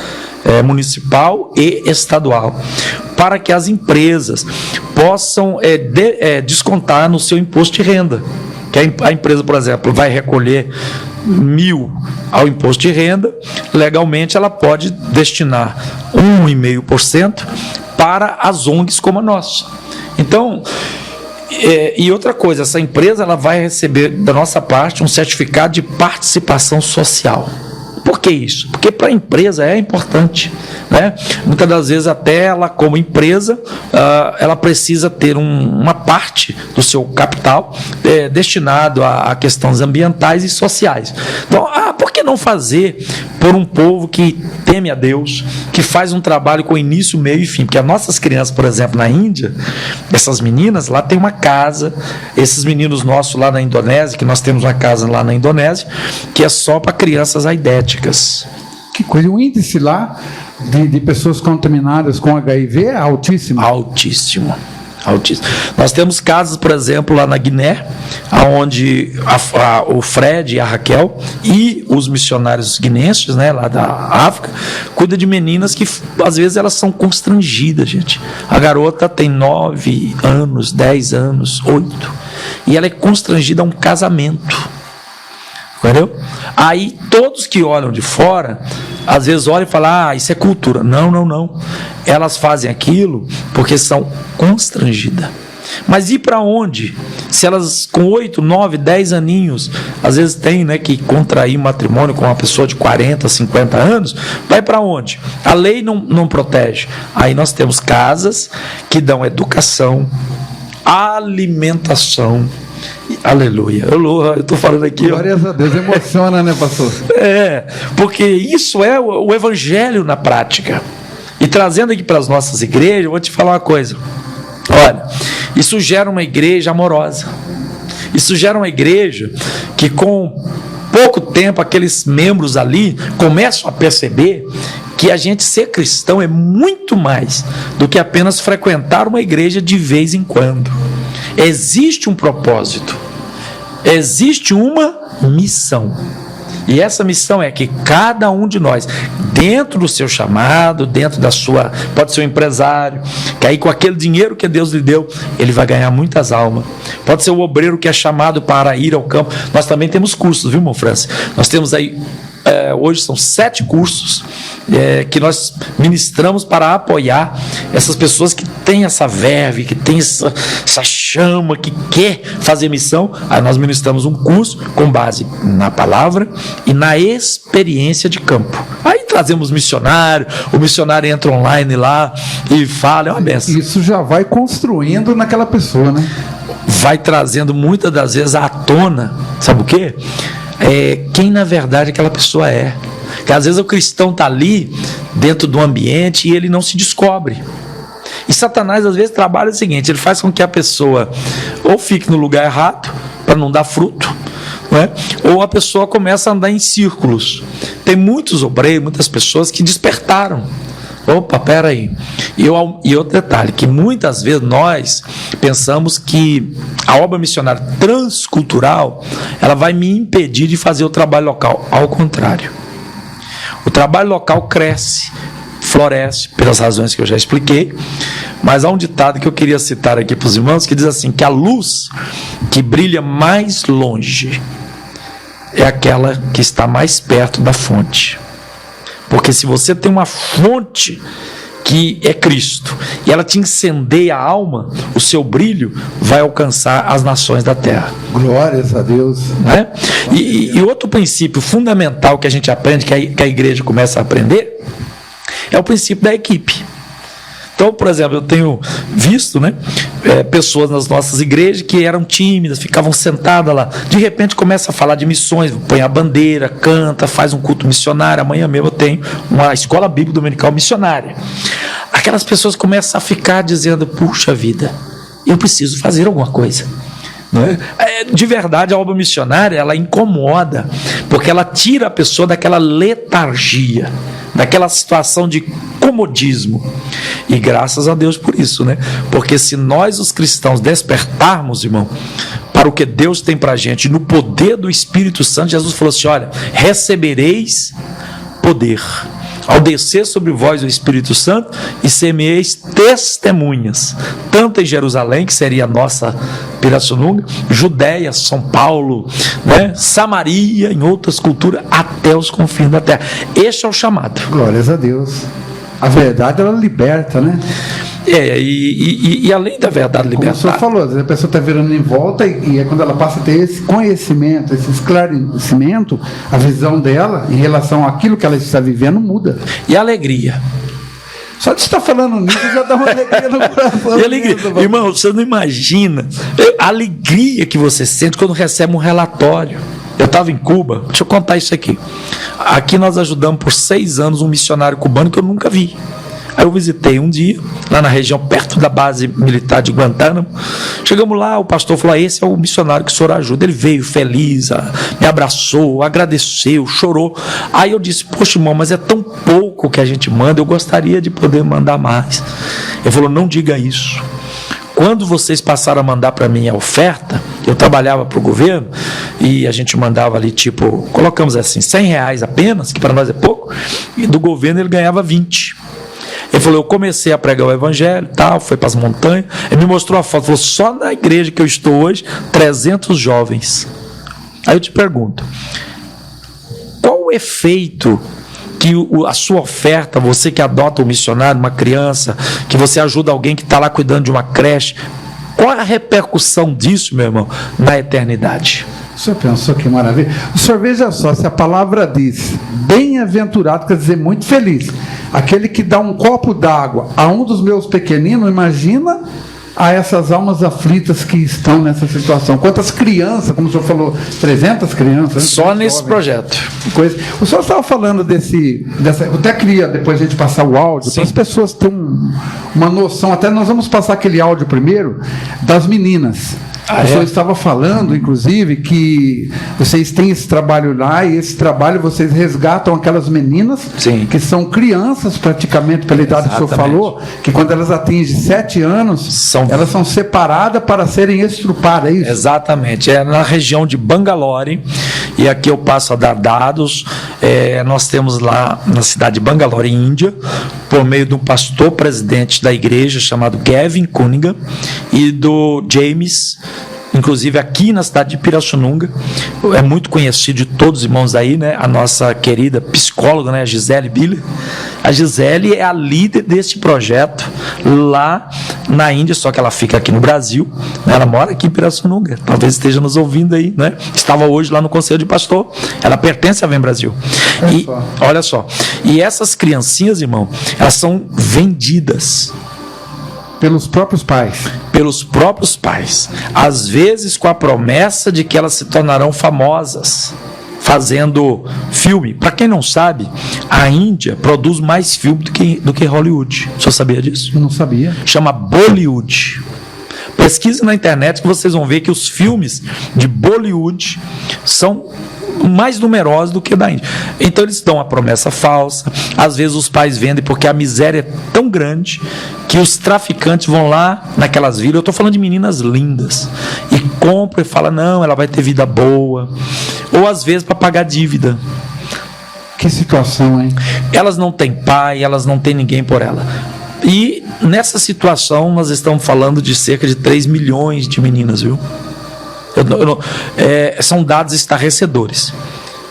municipal e estadual, para que as empresas possam descontar no seu imposto de renda. Que a empresa, por exemplo, vai recolher 1.000 ao imposto de renda, legalmente ela pode destinar 1,5% para as ONGs como a nossa. Então, e outra coisa, essa empresa ela vai receber da nossa parte um certificado de participação social. Por que isso? Porque para a empresa é importante, Muitas das vezes até ela, como empresa, ela precisa ter uma parte do seu capital destinado a questões ambientais e sociais. Então, por que não fazer por um povo que teme a Deus, que faz um trabalho com início, meio e fim? Porque as nossas crianças, por exemplo, na Índia, essas meninas lá tem uma casa, esses meninos nossos lá na Indonésia, que nós temos uma casa lá na Indonésia, que é só para crianças aidéticas. Que coisa, o índice lá de pessoas contaminadas com HIV é altíssimo. Altíssimo. Nós temos casos, por exemplo, lá na Guiné, onde o Fred e a Raquel e os missionários guinenses, lá da África, cuidam de meninas que às vezes elas são constrangidas, gente. A garota tem 9 anos, 10 anos, 8, e ela é constrangida a um casamento. Entendeu? Aí todos que olham de fora, às vezes olham e falam, isso é cultura. Não. Elas fazem aquilo porque são constrangidas. Mas ir para onde? Se elas com 8, 9, 10 aninhos, às vezes tem que contrair matrimônio com uma pessoa de 40, 50 anos, vai para onde? A lei não protege. Aí nós temos casas que dão educação, alimentação. Aleluia, eu estou falando aqui. Glórias a Deus, emociona, né, pastor? Porque isso é o evangelho na prática. E trazendo aqui para as nossas igrejas, eu vou te falar uma coisa. Olha, isso gera uma igreja amorosa. Isso gera uma igreja que com pouco tempo aqueles membros ali começam a perceber que a gente ser cristão é muito mais do que apenas frequentar uma igreja de vez em quando. Existe um propósito, existe uma missão. E essa missão é que cada um de nós, dentro do seu chamado, dentro da sua, pode ser um empresário, que aí com aquele dinheiro que Deus lhe deu, ele vai ganhar muitas almas. Pode ser o obreiro que é chamado para ir ao campo. Nós também temos cursos, viu, irmão Francis? Nós temos aí, hoje são 7 cursos que nós ministramos para apoiar essas pessoas que têm essa verve, que têm essa chama, que quer fazer missão. Aí nós ministramos um curso com base na palavra e na experiência de campo. Aí trazemos missionário, o missionário entra online lá e fala, é uma benção. Isso já vai construindo naquela pessoa, né? Vai trazendo muitas das vezes à tona, sabe o quê? Quem na verdade aquela pessoa é. Porque às vezes o cristão está ali dentro do ambiente e ele não se descobre. E Satanás às vezes trabalha o seguinte: ele faz com que a pessoa ou fique no lugar errado para não dar fruto, né? Ou a pessoa começa a andar em círculos. Tem muitos obreiros, muitas pessoas que despertaram. Opa, peraí. E outro detalhe, que muitas vezes nós pensamos que a obra missionária transcultural, ela vai me impedir de fazer o trabalho local. Ao contrário. O trabalho local cresce, floresce, pelas razões que eu já expliquei, mas há um ditado que eu queria citar aqui para os irmãos, que diz assim, que a luz que brilha mais longe é aquela que está mais perto da fonte. Porque se você tem uma fonte que é Cristo, e ela te incendeia a alma, o seu brilho vai alcançar as nações da terra. Glórias a Deus. Né? E outro princípio fundamental que a gente aprende, que a igreja começa a aprender, é o princípio da equipe. Então, por exemplo, eu tenho visto, né, pessoas nas nossas igrejas que eram tímidas, ficavam sentadas lá, de repente começa a falar de missões, põe a bandeira, canta, faz um culto missionário. Amanhã mesmo eu tenho uma escola bíblica dominical missionária. Aquelas pessoas começam a ficar dizendo, puxa vida, eu preciso fazer alguma coisa. Não é? De verdade, a obra missionária, ela incomoda, porque ela tira a pessoa daquela letargia, daquela situação de comodismo. E graças a Deus por isso, né? Porque se nós, os cristãos, despertarmos, irmão, para o que Deus tem para a gente, no poder do Espírito Santo, Jesus falou assim, olha, recebereis poder ao descer sobre vós o Espírito Santo, e semeeis testemunhas, tanto em Jerusalém, que seria a nossa Pirassununga, Judéia, São Paulo, né, Samaria, em outras culturas, até os confins da terra. Este é o chamado. Glórias a Deus. A verdade, ela liberta, né? E além da verdade libertar, como o senhor falou, a pessoa está virando em volta e é quando ela passa a ter esse conhecimento, esse esclarecimento, a visão dela em relação àquilo que ela está vivendo muda. E a alegria. Só de estar falando nisso já dá uma alegria no coração. E alegria. Irmão, você não imagina a alegria que você sente quando recebe um relatório. Eu estava em Cuba, deixa eu contar isso aqui. Aqui nós ajudamos por 6 anos um missionário cubano que eu nunca vi. Aí eu visitei um dia, lá na região, perto da base militar de Guantánamo. Chegamos lá, o pastor falou, esse é o missionário que o senhor ajuda. Ele veio feliz, me abraçou, agradeceu, chorou. Aí eu disse, poxa irmão, mas é tão pouco que a gente manda, eu gostaria de poder mandar mais. Ele falou, não diga isso. Quando vocês passaram a mandar para mim a oferta, eu trabalhava para o governo e a gente mandava ali, tipo, colocamos assim, R$100 apenas, que para nós é pouco, e do governo ele ganhava 20. Ele falou, eu comecei a pregar o evangelho, tal, foi para as montanhas, ele me mostrou a foto, falou, só na igreja que eu estou hoje, 300 jovens. Aí eu te pergunto, qual o efeito que a sua oferta, você que adota um missionário, uma criança, que você ajuda alguém que está lá cuidando de uma creche, qual é a repercussão disso, meu irmão, na eternidade? O senhor pensou que maravilha? O senhor veja só, se a palavra diz bem-aventurado, quer dizer muito feliz, aquele que dá um copo d'água a um dos meus pequeninos, imagina a essas almas aflitas que estão nessa situação. Quantas crianças, como o senhor falou, 300 crianças? Só nesse jovens, projeto. Coisa. O senhor estava falando eu até queria depois a gente passar o áudio, para as pessoas terem uma noção, até nós vamos passar aquele áudio primeiro, das meninas. O senhor estava falando, inclusive, que vocês têm esse trabalho lá, e esse trabalho vocês resgatam aquelas meninas, sim, que são crianças praticamente, pela idade que o senhor falou, que quando elas atingem 7 anos, elas são separadas para serem estrupadas, é isso? Exatamente, é na região de Bangalore, E aqui eu passo a dar dados. Nós temos lá na cidade de Bangalore, Índia, por meio de um pastor presidente da igreja chamado Gavin Cunningham e do James, inclusive aqui na cidade de Pirassununga, é muito conhecido de todos os irmãos aí, né? A nossa querida psicóloga, né? A Gisele Biller. A Gisele é a líder deste projeto lá na Índia, só que ela fica aqui no Brasil, né? Ela mora aqui em Pirassununga, talvez esteja nos ouvindo aí, né? Estava hoje lá no Conselho de Pastor, ela pertence à Vem Brasil. E olha só, e essas criancinhas, irmão, elas são vendidas pelos próprios pais. Pelos próprios pais. Às vezes com a promessa de que elas se tornarão famosas, fazendo filme. Para quem não sabe, a Índia produz mais filme do que Hollywood. O senhor sabia disso? Eu não sabia. Chama Bollywood. Pesquise na internet que vocês vão ver que os filmes de Bollywood são mais numerosos do que da Índia. Então eles dão a promessa falsa. Às vezes os pais vendem porque a miséria é tão grande que os traficantes vão lá naquelas vilas. Eu estou falando de meninas lindas e compram e falam, não, ela vai ter vida boa. Ou às vezes para pagar dívida. Que situação, hein? Elas não têm pai, elas não têm ninguém por ela. E nessa situação nós estamos falando de cerca de 3 milhões de meninas, viu? São dados estarrecedores.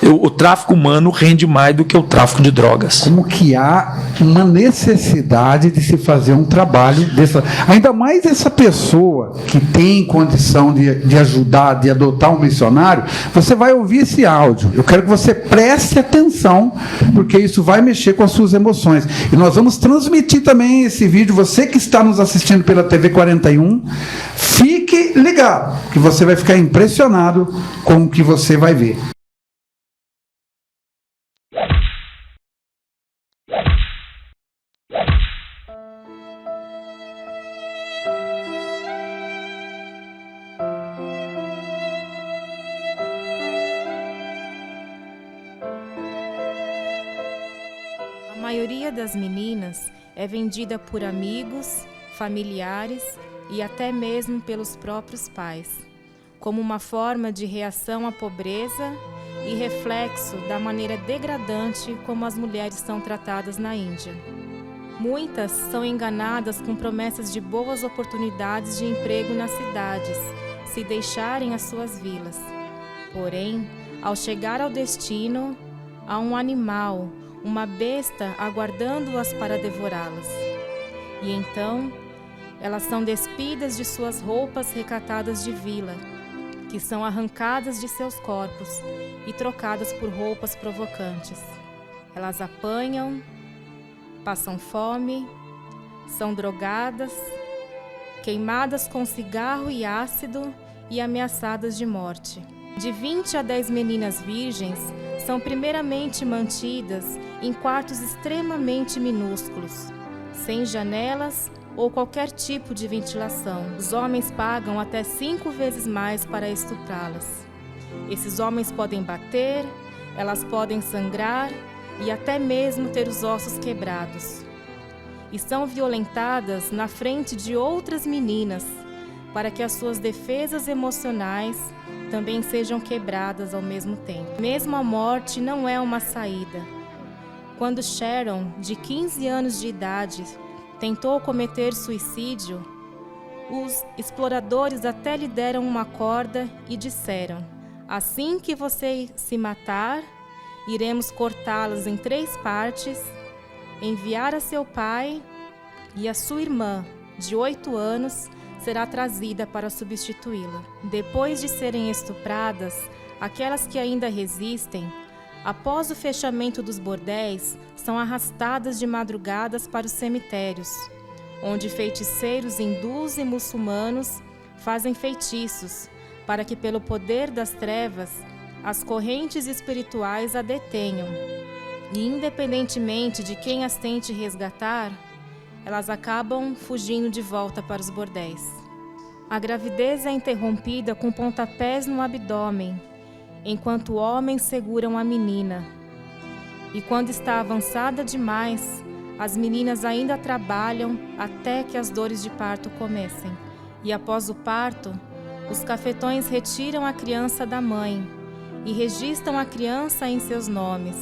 O tráfico humano rende mais do que o tráfico de drogas. Como que há uma necessidade de se fazer um trabalho dessa, ainda mais essa pessoa que tem condição de ajudar, de adotar um missionário. Você vai ouvir esse áudio, eu quero que você preste atenção, porque isso vai mexer com as suas emoções, e nós vamos transmitir também esse vídeo. Você que está nos assistindo pela TV 41, fique ligado, que você vai ficar impressionado com o que você vai ver. A maioria das meninas é vendida por amigos, familiares e até mesmo pelos próprios pais, como uma forma de reação à pobreza e reflexo da maneira degradante como as mulheres são tratadas na Índia. Muitas são enganadas com promessas de boas oportunidades de emprego nas cidades, se deixarem as suas vilas. Porém, ao chegar ao destino, há um animal, uma besta aguardando-as para devorá-las. E então, elas são despidas de suas roupas recatadas de vila, que são arrancadas de seus corpos e trocadas por roupas provocantes. Elas apanham, passam fome, são drogadas, queimadas com cigarro e ácido e ameaçadas de morte. De 20 a 10 meninas virgens são primeiramente mantidas em quartos extremamente minúsculos, sem janelas ou qualquer tipo de ventilação. Os homens pagam até 5 vezes mais para estuprá-las. Esses homens podem bater, elas podem sangrar e até mesmo ter os ossos quebrados. E são violentadas na frente de outras meninas, para que as suas defesas emocionais também sejam quebradas ao mesmo tempo. Mesmo a morte não é uma saída. Quando Sharon, de 15 anos de idade, tentou cometer suicídio, os exploradores até lhe deram uma corda e disseram: assim que você se matar, iremos cortá-las em 3 partes, enviar a seu pai, e a sua irmã, de 8 anos, será trazida para substituí-la. Depois de serem estupradas, aquelas que ainda resistem, após o fechamento dos bordéis, são arrastadas de madrugadas para os cemitérios, onde feiticeiros hindus e muçulmanos fazem feitiços, para que pelo poder das trevas, as correntes espirituais a detenham. E independentemente de quem as tente resgatar, elas acabam fugindo de volta para os bordéis. A gravidez é interrompida com pontapés no abdômen, enquanto homens seguram a menina. E quando está avançada demais, as meninas ainda trabalham até que as dores de parto comecem. E após o parto, os cafetões retiram a criança da mãe e registram a criança em seus nomes.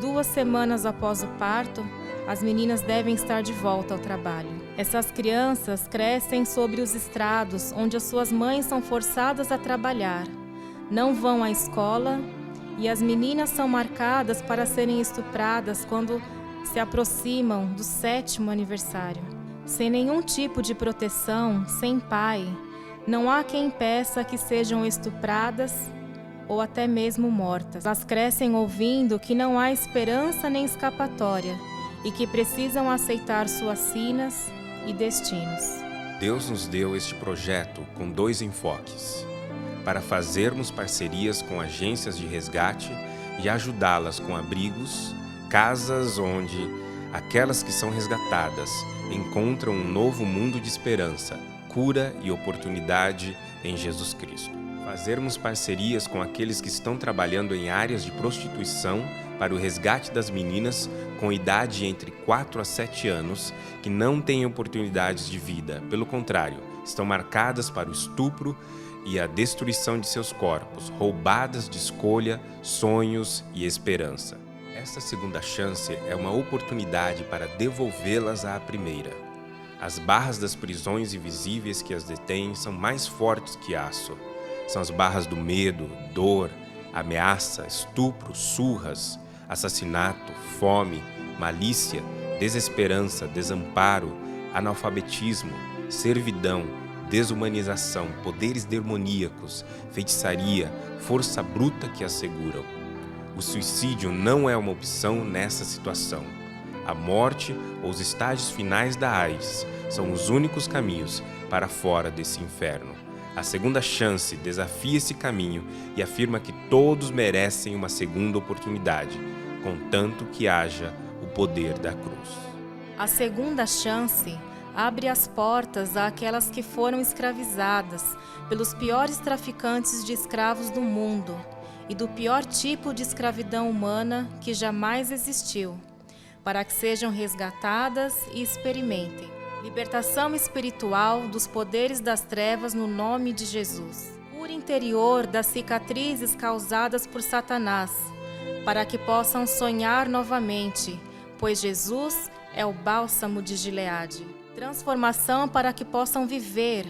2 semanas após o parto, as meninas devem estar de volta ao trabalho. Essas crianças crescem sobre os estrados onde as suas mães são forçadas a trabalhar, não vão à escola e as meninas são marcadas para serem estupradas quando se aproximam do 7º aniversário. Sem nenhum tipo de proteção, sem pai, não há quem impeça que sejam estupradas ou até mesmo mortas. Elas crescem ouvindo que não há esperança nem escapatória e que precisam aceitar suas sinas e destinos. Deus nos deu este projeto com 2 enfoques: para fazermos parcerias com agências de resgate e ajudá-las com abrigos, casas onde aquelas que são resgatadas encontram um novo mundo de esperança, cura e oportunidade em Jesus Cristo. Fazermos parcerias com aqueles que estão trabalhando em áreas de prostituição para o resgate das meninas com idade entre 4 a 7 anos que não têm oportunidades de vida, pelo contrário, estão marcadas para o estupro e a destruição de seus corpos, roubadas de escolha, sonhos e esperança. Esta segunda chance é uma oportunidade para devolvê-las à primeira. As barras das prisões invisíveis que as detêm são mais fortes que aço. São as barras do medo, dor, ameaça, estupro, surras, assassinato, fome, malícia, desesperança, desamparo, analfabetismo, servidão, desumanização, poderes demoníacos, feitiçaria, força bruta que as seguram. O suicídio não é uma opção nessa situação. A morte ou os estágios finais da AIDS são os únicos caminhos para fora desse inferno. A segunda chance desafia esse caminho e afirma que todos merecem uma segunda oportunidade, contanto que haja o poder da cruz. A segunda chance abre as portas àquelas que foram escravizadas pelos piores traficantes de escravos do mundo e do pior tipo de escravidão humana que jamais existiu, para que sejam resgatadas e experimentem libertação espiritual dos poderes das trevas no nome de Jesus. Cura interior das cicatrizes causadas por Satanás, para que possam sonhar novamente, pois Jesus é o bálsamo de Gileade. Transformação para que possam viver,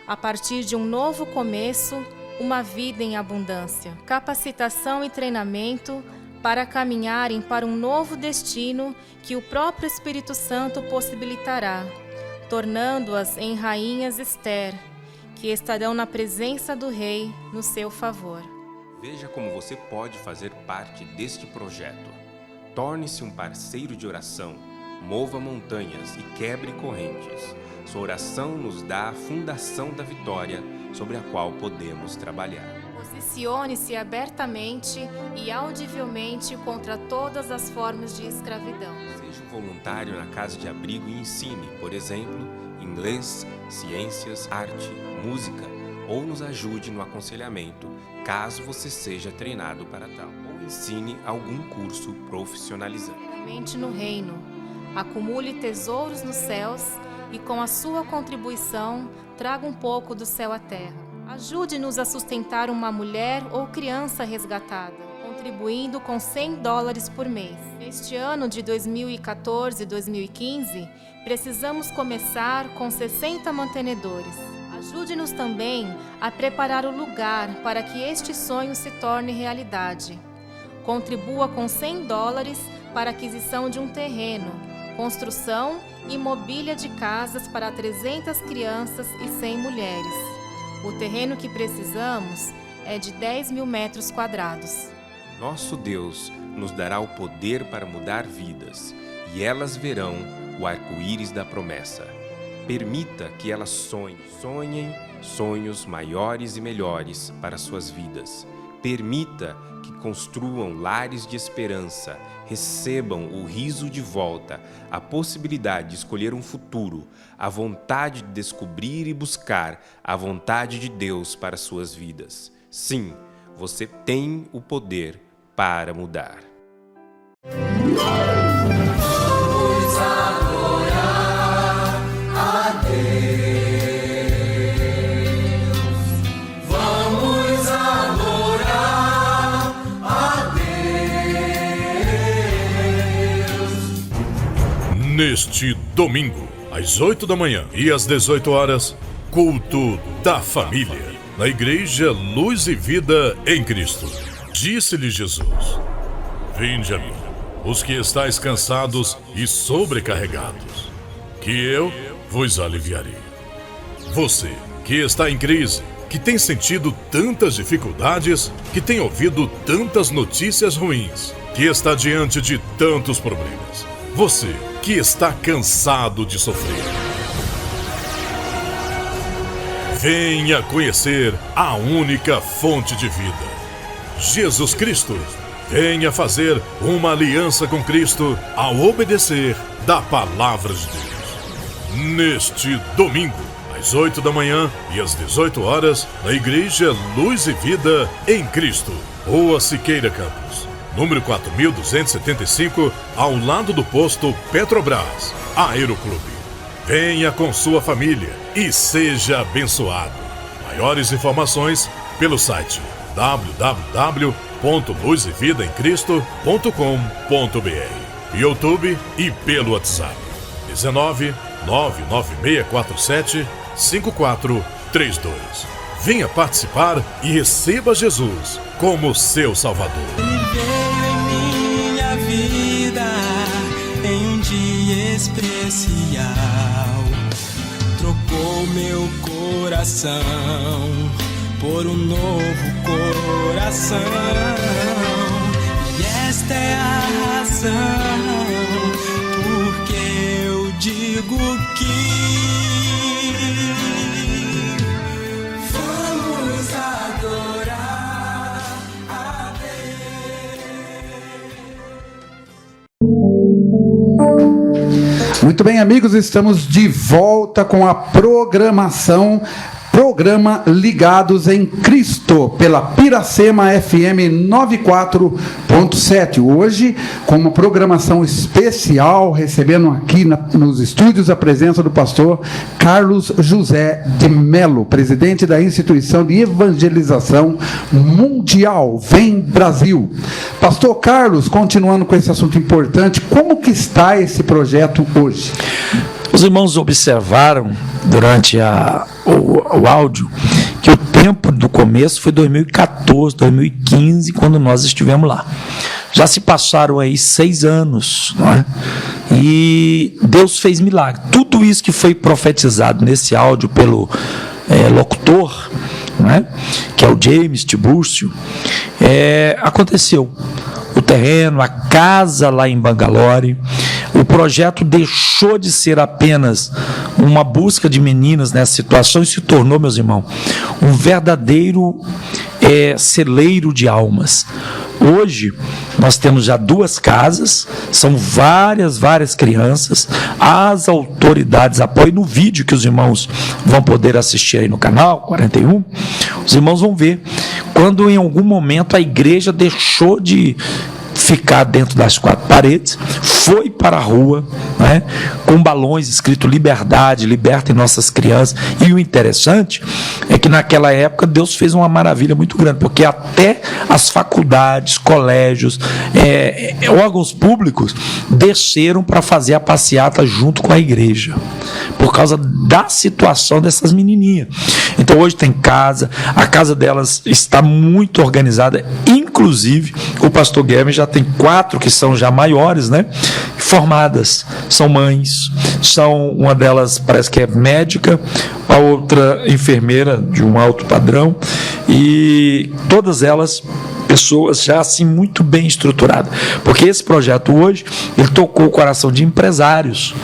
a partir de um novo começo, uma vida em abundância. Capacitação e treinamento para caminharem para um novo destino que o próprio Espírito Santo possibilitará, tornando-as em rainhas Esther, que estarão na presença do Rei no seu favor. Veja como você pode fazer parte deste projeto. Torne-se um parceiro de oração, mova montanhas e quebre correntes. Sua oração nos dá a fundação da vitória sobre a qual podemos trabalhar. Posicione-se abertamente e audivelmente contra todas as formas de escravidão. Seja um voluntário na casa de abrigo e ensine, por exemplo, inglês, ciências, arte, música, ou nos ajude no aconselhamento, caso você seja treinado para tal, ou ensine algum curso profissionalizante. No reino, acumule tesouros nos céus e com a sua contribuição traga um pouco do céu à terra. Ajude-nos a sustentar uma mulher ou criança resgatada, contribuindo com $100 por mês. Neste ano de 2014 e 2015, precisamos começar com 60 mantenedores. Ajude-nos também a preparar o lugar para que este sonho se torne realidade. Contribua com $100 para a aquisição de um terreno, construção e mobília de casas para 300 crianças e 100 mulheres. O terreno que precisamos é de 10.000 metros quadrados. Nosso Deus nos dará o poder para mudar vidas, e elas verão o arco-íris da promessa. Permita que elas sonhem sonhos maiores e melhores para suas vidas. Permita que construam lares de esperança, recebam o riso de volta, a possibilidade de escolher um futuro, a vontade de descobrir e buscar a vontade de Deus para suas vidas. Sim, você tem o poder para mudar. Vamos adorar. Neste domingo, às 8 da manhã e às 18 horas, culto da família, na Igreja Luz e Vida em Cristo. Disse-lhe Jesus: Vinde a mim, os que estáis cansados e sobrecarregados, que eu vos aliviarei. Você que está em crise, que tem sentido tantas dificuldades, que tem ouvido tantas notícias ruins, que está diante de tantos problemas. Você que está cansado de sofrer. Venha conhecer a única fonte de vida, Jesus Cristo. Venha fazer uma aliança com Cristo ao obedecer da palavra de Deus. Neste domingo, às 8 da manhã e às 18 horas, na Igreja Luz e Vida em Cristo, Rua Siqueira Campos, número 4275, ao lado do posto Petrobras, Aeroclube. Venha com sua família e seja abençoado. Maiores informações pelo site www.luzevidaemcristo.com.br, YouTube e pelo WhatsApp 19 99647 5432. Venha participar e receba Jesus como seu Salvador. Ele veio em minha vida em um dia especial, trocou meu coração por um novo coração, e esta é a razão porque eu digo que vamos adorar a Deus. Muito bem, amigos, estamos de volta com a programa Ligados em Cristo, pela Piracema FM 94.7. Hoje, com uma programação especial, recebendo aqui nos estúdios a presença do pastor Carlos José de Melo, presidente da Instituição de Evangelização Mundial, Vem Brasil. Pastor Carlos, continuando com esse assunto importante, como que está esse projeto hoje? Os irmãos observaram durante o áudio que o tempo do começo foi 2014, 2015, quando nós estivemos lá. Já se passaram aí 6 anos, não é? E Deus fez milagre. Tudo isso que foi profetizado nesse áudio pelo locutor, não é? Que é o James Tibúrcio, aconteceu. O terreno, a casa lá em Bangalore. O projeto deixou de ser apenas uma busca de meninas nessa situação e se tornou, meus irmãos, um verdadeiro celeiro de almas. Hoje, nós temos já 2 casas, são várias crianças, as autoridades apoiam. No vídeo que os irmãos vão poder assistir aí no canal 41, os irmãos vão ver quando em algum momento a igreja deixou de ficar dentro das 4 paredes, foi para a rua, né, com balões escrito liberdade, libertem nossas crianças. E o interessante é que naquela época Deus fez uma maravilha muito grande, porque até as faculdades, colégios, órgãos públicos desceram para fazer a passeata junto com a igreja, por causa da situação dessas menininhas. Então hoje tem casa, a casa delas está muito organizada, inclusive o pastor Guilherme já tem 4 que são já maiores, né? Formadas, são mães, uma delas parece que é médica, a outra enfermeira de um alto padrão, e todas elas pessoas já assim muito bem estruturadas, porque esse projeto hoje, ele tocou o coração de empresários,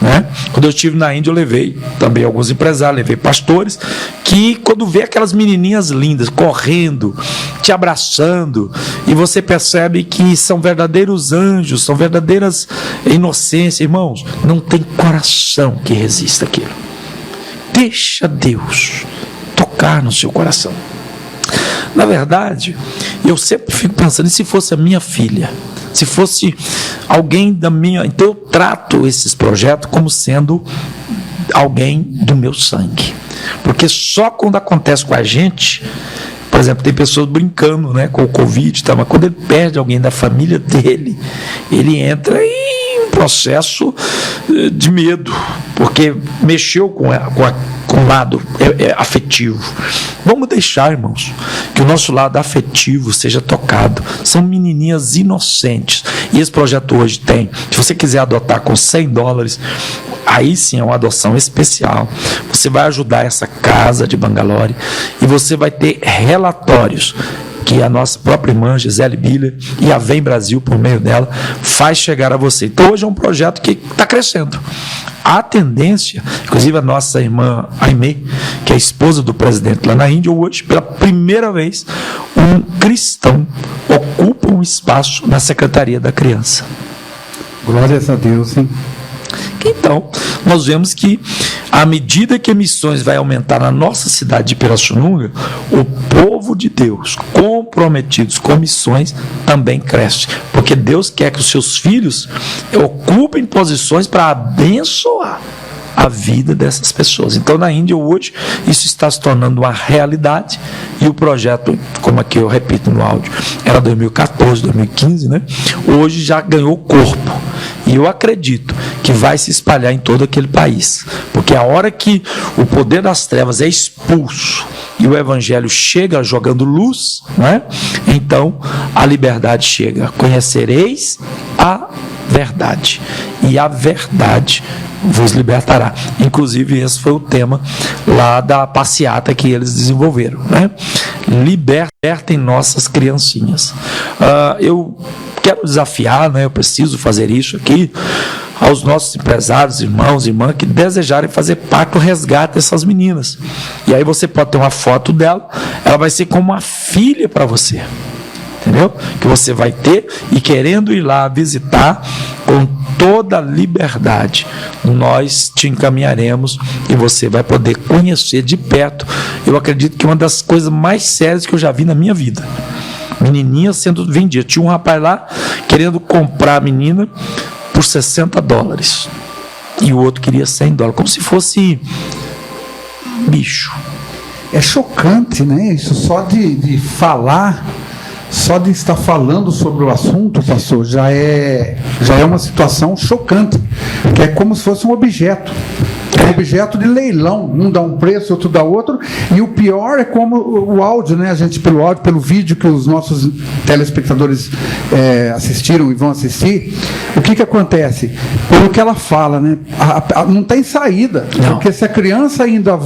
né? Quando eu estive na Índia, eu levei também alguns empresários, levei pastores, que quando vê aquelas menininhas lindas correndo, te abraçando, e você percebe que são verdadeiros anjos, são verdadeiras inocências, irmãos, não tem coração que resista aquilo. Deixa Deus tocar no seu coração. Na verdade, eu sempre fico pensando, e se fosse a minha filha? Se fosse alguém da minha... Então eu trato esses projetos como sendo alguém do meu sangue. Porque só quando acontece com a gente... Por exemplo, tem pessoas brincando, né, com o Covid, tá? Mas quando ele perde alguém da família dele, ele entra em processo de medo, porque mexeu com o lado afetivo. Vamos deixar, irmãos, que o nosso lado afetivo seja tocado. São menininhas inocentes. E esse projeto hoje tem, se você quiser adotar com $100, aí sim é uma adoção especial. Você vai ajudar essa casa de Bangalore e você vai ter relatórios que a nossa própria irmã Gisele Biller e a Vem Brasil, por meio dela, faz chegar a você. Então hoje é um projeto que está crescendo. A tendência, inclusive a nossa irmã Aimee, que é a esposa do presidente lá na Índia, hoje, pela primeira vez, um cristão ocupa um espaço na Secretaria da Criança. Glórias a Deus, hein? Então, nós vemos que, à medida que missões vai aumentar na nossa cidade de Pirassununga, o povo de Deus, comprometidos com missões, também cresce. Porque Deus quer que os seus filhos ocupem posições para abençoar a vida dessas pessoas. Então, na Índia, hoje, isso está se tornando uma realidade, e o projeto, como aqui eu repito no áudio, era 2014, 2015, né? Hoje já ganhou corpo. E eu acredito que vai se espalhar em todo aquele país. Porque a hora que o poder das trevas é expulso e o evangelho chega jogando luz, né? Então a liberdade chega. Conhecereis a verdade, e a verdade vos libertará. Inclusive esse foi o tema lá da passeata que eles desenvolveram, né? Libertem nossas criancinhas. Eu quero desafiar, né? Eu preciso fazer isso aqui aos nossos empresários, irmãos e irmãs que desejarem fazer parte do resgate dessas meninas. E aí você pode ter uma foto dela, ela vai ser como uma filha para você, entendeu? Que você vai ter, e querendo ir lá visitar com toda a liberdade, nós te encaminharemos e você vai poder conhecer de perto. Eu acredito que uma das coisas mais sérias que eu já vi na minha vida, menininha sendo vendida. Tinha um rapaz lá querendo comprar a menina por $60 e o outro queria $100, como se fosse bicho. É chocante, né? Isso só de falar, só de estar falando sobre o assunto, pastor, já é uma situação chocante, que é como se fosse um objeto. É um objeto de leilão, um dá um preço, outro dá outro, e o pior é como o áudio, né? A gente, pelo áudio, pelo vídeo que os nossos telespectadores assistiram e vão assistir, o que acontece? Pelo que ela fala, né? Não tem saída, não. Porque se a criança ainda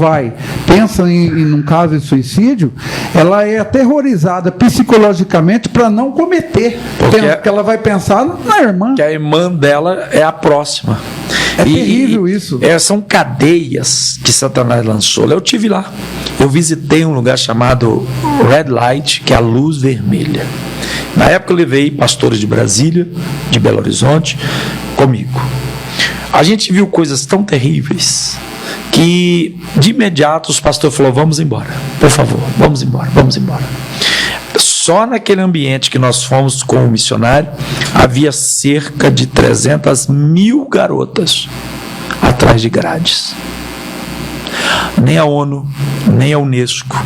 pensa em um caso de suicídio, ela é aterrorizada psicologicamente para não cometer, porque ela vai pensar na irmã. Que a irmã dela é a próxima. É terrível isso. São cadeias que Satanás lançou. Eu tive lá. Eu visitei um lugar chamado Red Light, que é a luz vermelha. Na época eu levei pastores de Brasília, de Belo Horizonte, comigo. A gente viu coisas tão terríveis que de imediato os pastores falaram: vamos embora, por favor, vamos embora, vamos embora. Só naquele ambiente que nós fomos com o missionário, havia cerca de 300.000 garotas atrás de grades. Nem a ONU, nem a Unesco,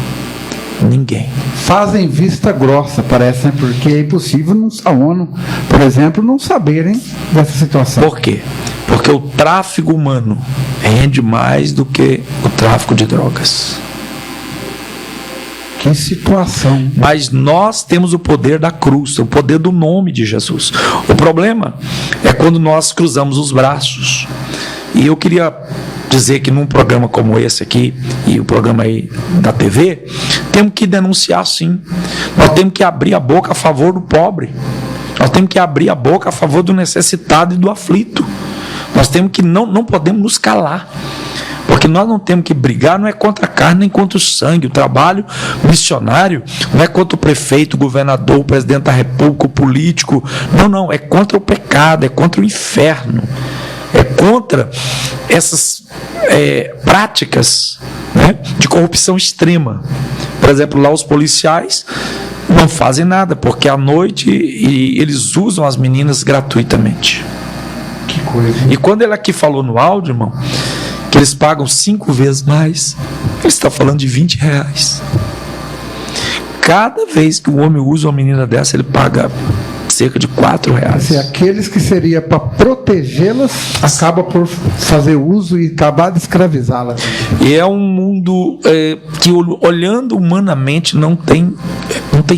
ninguém. Fazem vista grossa, parece, né? Porque é impossível a ONU, por exemplo, não saberem dessa situação. Por quê? Porque o tráfico humano rende mais do que o tráfico de drogas. Que situação. Mas nós temos o poder da cruz, o poder do nome de Jesus. O problema é quando nós cruzamos os braços. E eu queria dizer que num programa como esse aqui, e o programa aí da TV, temos que denunciar sim. Nós temos que abrir a boca a favor do pobre. Nós temos que abrir a boca a favor do necessitado e do aflito. Nós temos que não podemos nos calar. Porque nós não temos que brigar, não é contra a carne nem contra o sangue. O trabalho missionário não é contra o prefeito, o governador, o presidente da república, o político. Não, é contra o pecado, é contra o inferno. É contra essas práticas, né, de corrupção extrema. Por exemplo, lá os policiais não fazem nada, porque à noite eles usam as meninas gratuitamente. Que coisa. E quando ele aqui falou no áudio, irmão, que eles pagam 5 vezes mais, ele está falando de R$20. Cada vez que o homem usa uma menina dessa, ele paga cerca de R$4. Se aqueles que seria para protegê-las, acaba por fazer uso e acabar de escravizá-las. E é um mundo que, olhando humanamente, não tem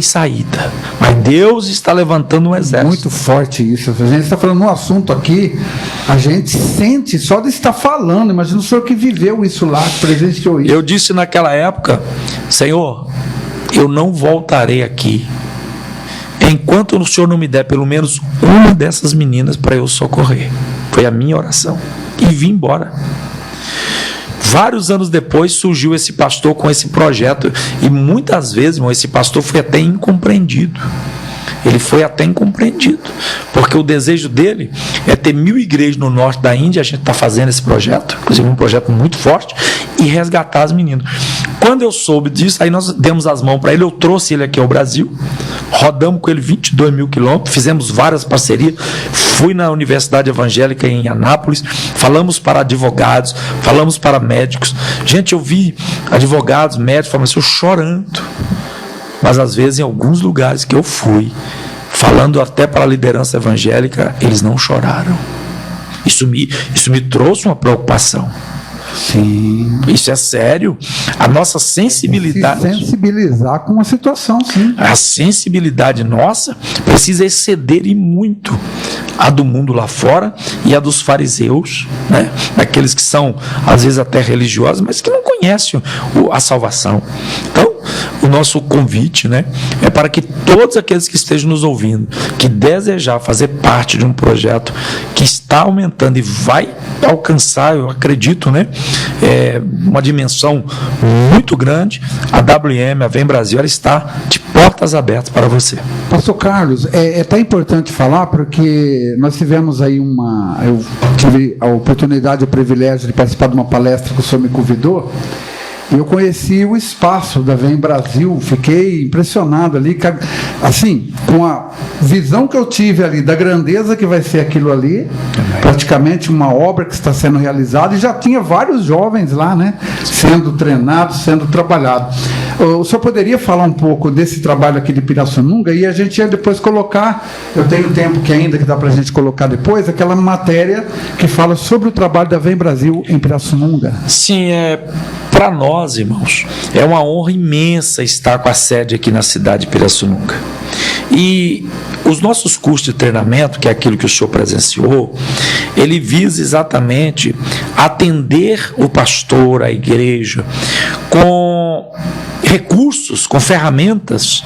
saída. Mas Deus está levantando um exército. Muito forte isso. A gente está falando um assunto aqui, a gente sente só de estar falando. Imagina o senhor que viveu isso lá, que presenciou isso. Eu disse naquela época: Senhor, eu não voltarei aqui enquanto o Senhor não me der pelo menos uma dessas meninas para eu socorrer. Foi a minha oração. E vim embora. Vários anos depois surgiu esse pastor com esse projeto, e muitas vezes, irmão, esse pastor foi até incompreendido. Ele foi até incompreendido, porque o desejo dele é ter 1000 igrejas no norte da Índia. A gente está fazendo esse projeto, inclusive um projeto muito forte, e resgatar as meninas. Quando eu soube disso, aí nós demos as mãos para ele, eu trouxe ele aqui ao Brasil, rodamos com ele 22.000 quilômetros, fizemos várias parcerias, fui na Universidade Evangélica em Anápolis, falamos para advogados, falamos para médicos. Gente, eu vi advogados, médicos, farmacêuticos chorando. Mas às vezes em alguns lugares que eu fui, falando até para a liderança evangélica, eles não choraram. Isso me trouxe uma preocupação. Sim. Isso é sério. A nossa sensibilidade. Se sensibilizar com a situação, sim. A sensibilidade nossa precisa exceder e muito a do mundo lá fora e a dos fariseus, né? Aqueles que são, às vezes, até religiosos, mas que não conhecem a salvação. Então, o nosso convite, né, é para que todos aqueles que estejam nos ouvindo, que desejar fazer parte de um projeto que está aumentando e vai alcançar, eu acredito, né, uma dimensão muito grande, a WM, a Vem Brasil, ela está de portas abertas para você. Pastor Carlos, é até importante falar, porque nós tivemos aí eu tive a oportunidade, o privilégio de participar de uma palestra que o senhor me convidou. Eu conheci o espaço da Vem Brasil, fiquei impressionado ali, assim, com a visão que eu tive ali, da grandeza que vai ser aquilo ali, praticamente uma obra que está sendo realizada, e já tinha vários jovens lá, né, sendo treinados, sendo trabalhados. O senhor poderia falar um pouco desse trabalho aqui de Pirassununga, e a gente ia depois colocar, eu tenho tempo que ainda que dá para a gente colocar depois, aquela matéria que fala sobre o trabalho da Vem Brasil em Pirassununga. Sim, para nós, irmãos, é uma honra imensa estar com a sede aqui na cidade de Pirassununga. E os nossos cursos de treinamento, que é aquilo que o senhor presenciou, ele visa exatamente atender o pastor, a igreja, com recursos, com ferramentas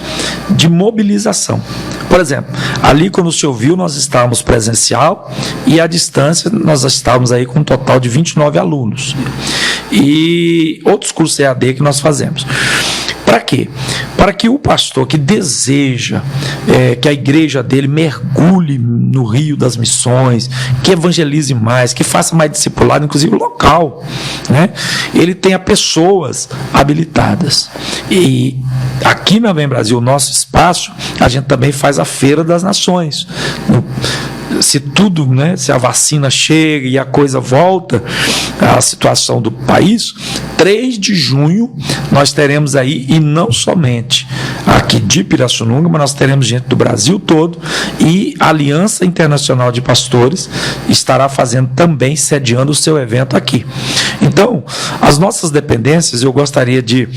de mobilização. Por exemplo, ali quando o senhor viu, nós estávamos presencial, e à distância nós estávamos aí com um total de 29 alunos. E outros cursos EAD que nós fazemos. Para quê? Para que o pastor que deseja que a igreja dele mergulhe no rio das missões, que evangelize mais, que faça mais discipulado, inclusive local, né? Ele tenha pessoas habilitadas. E aqui na Vem Brasil, o nosso espaço, a gente também faz a Feira das Nações. Se tudo, né, se a vacina chega e a coisa volta à situação do país, 3 de junho nós teremos aí, e não somente aqui de Pirassununga, mas nós teremos gente do Brasil todo, e a Aliança Internacional de Pastores estará fazendo também, sediando o seu evento aqui. Então, as nossas dependências, eu gostaria de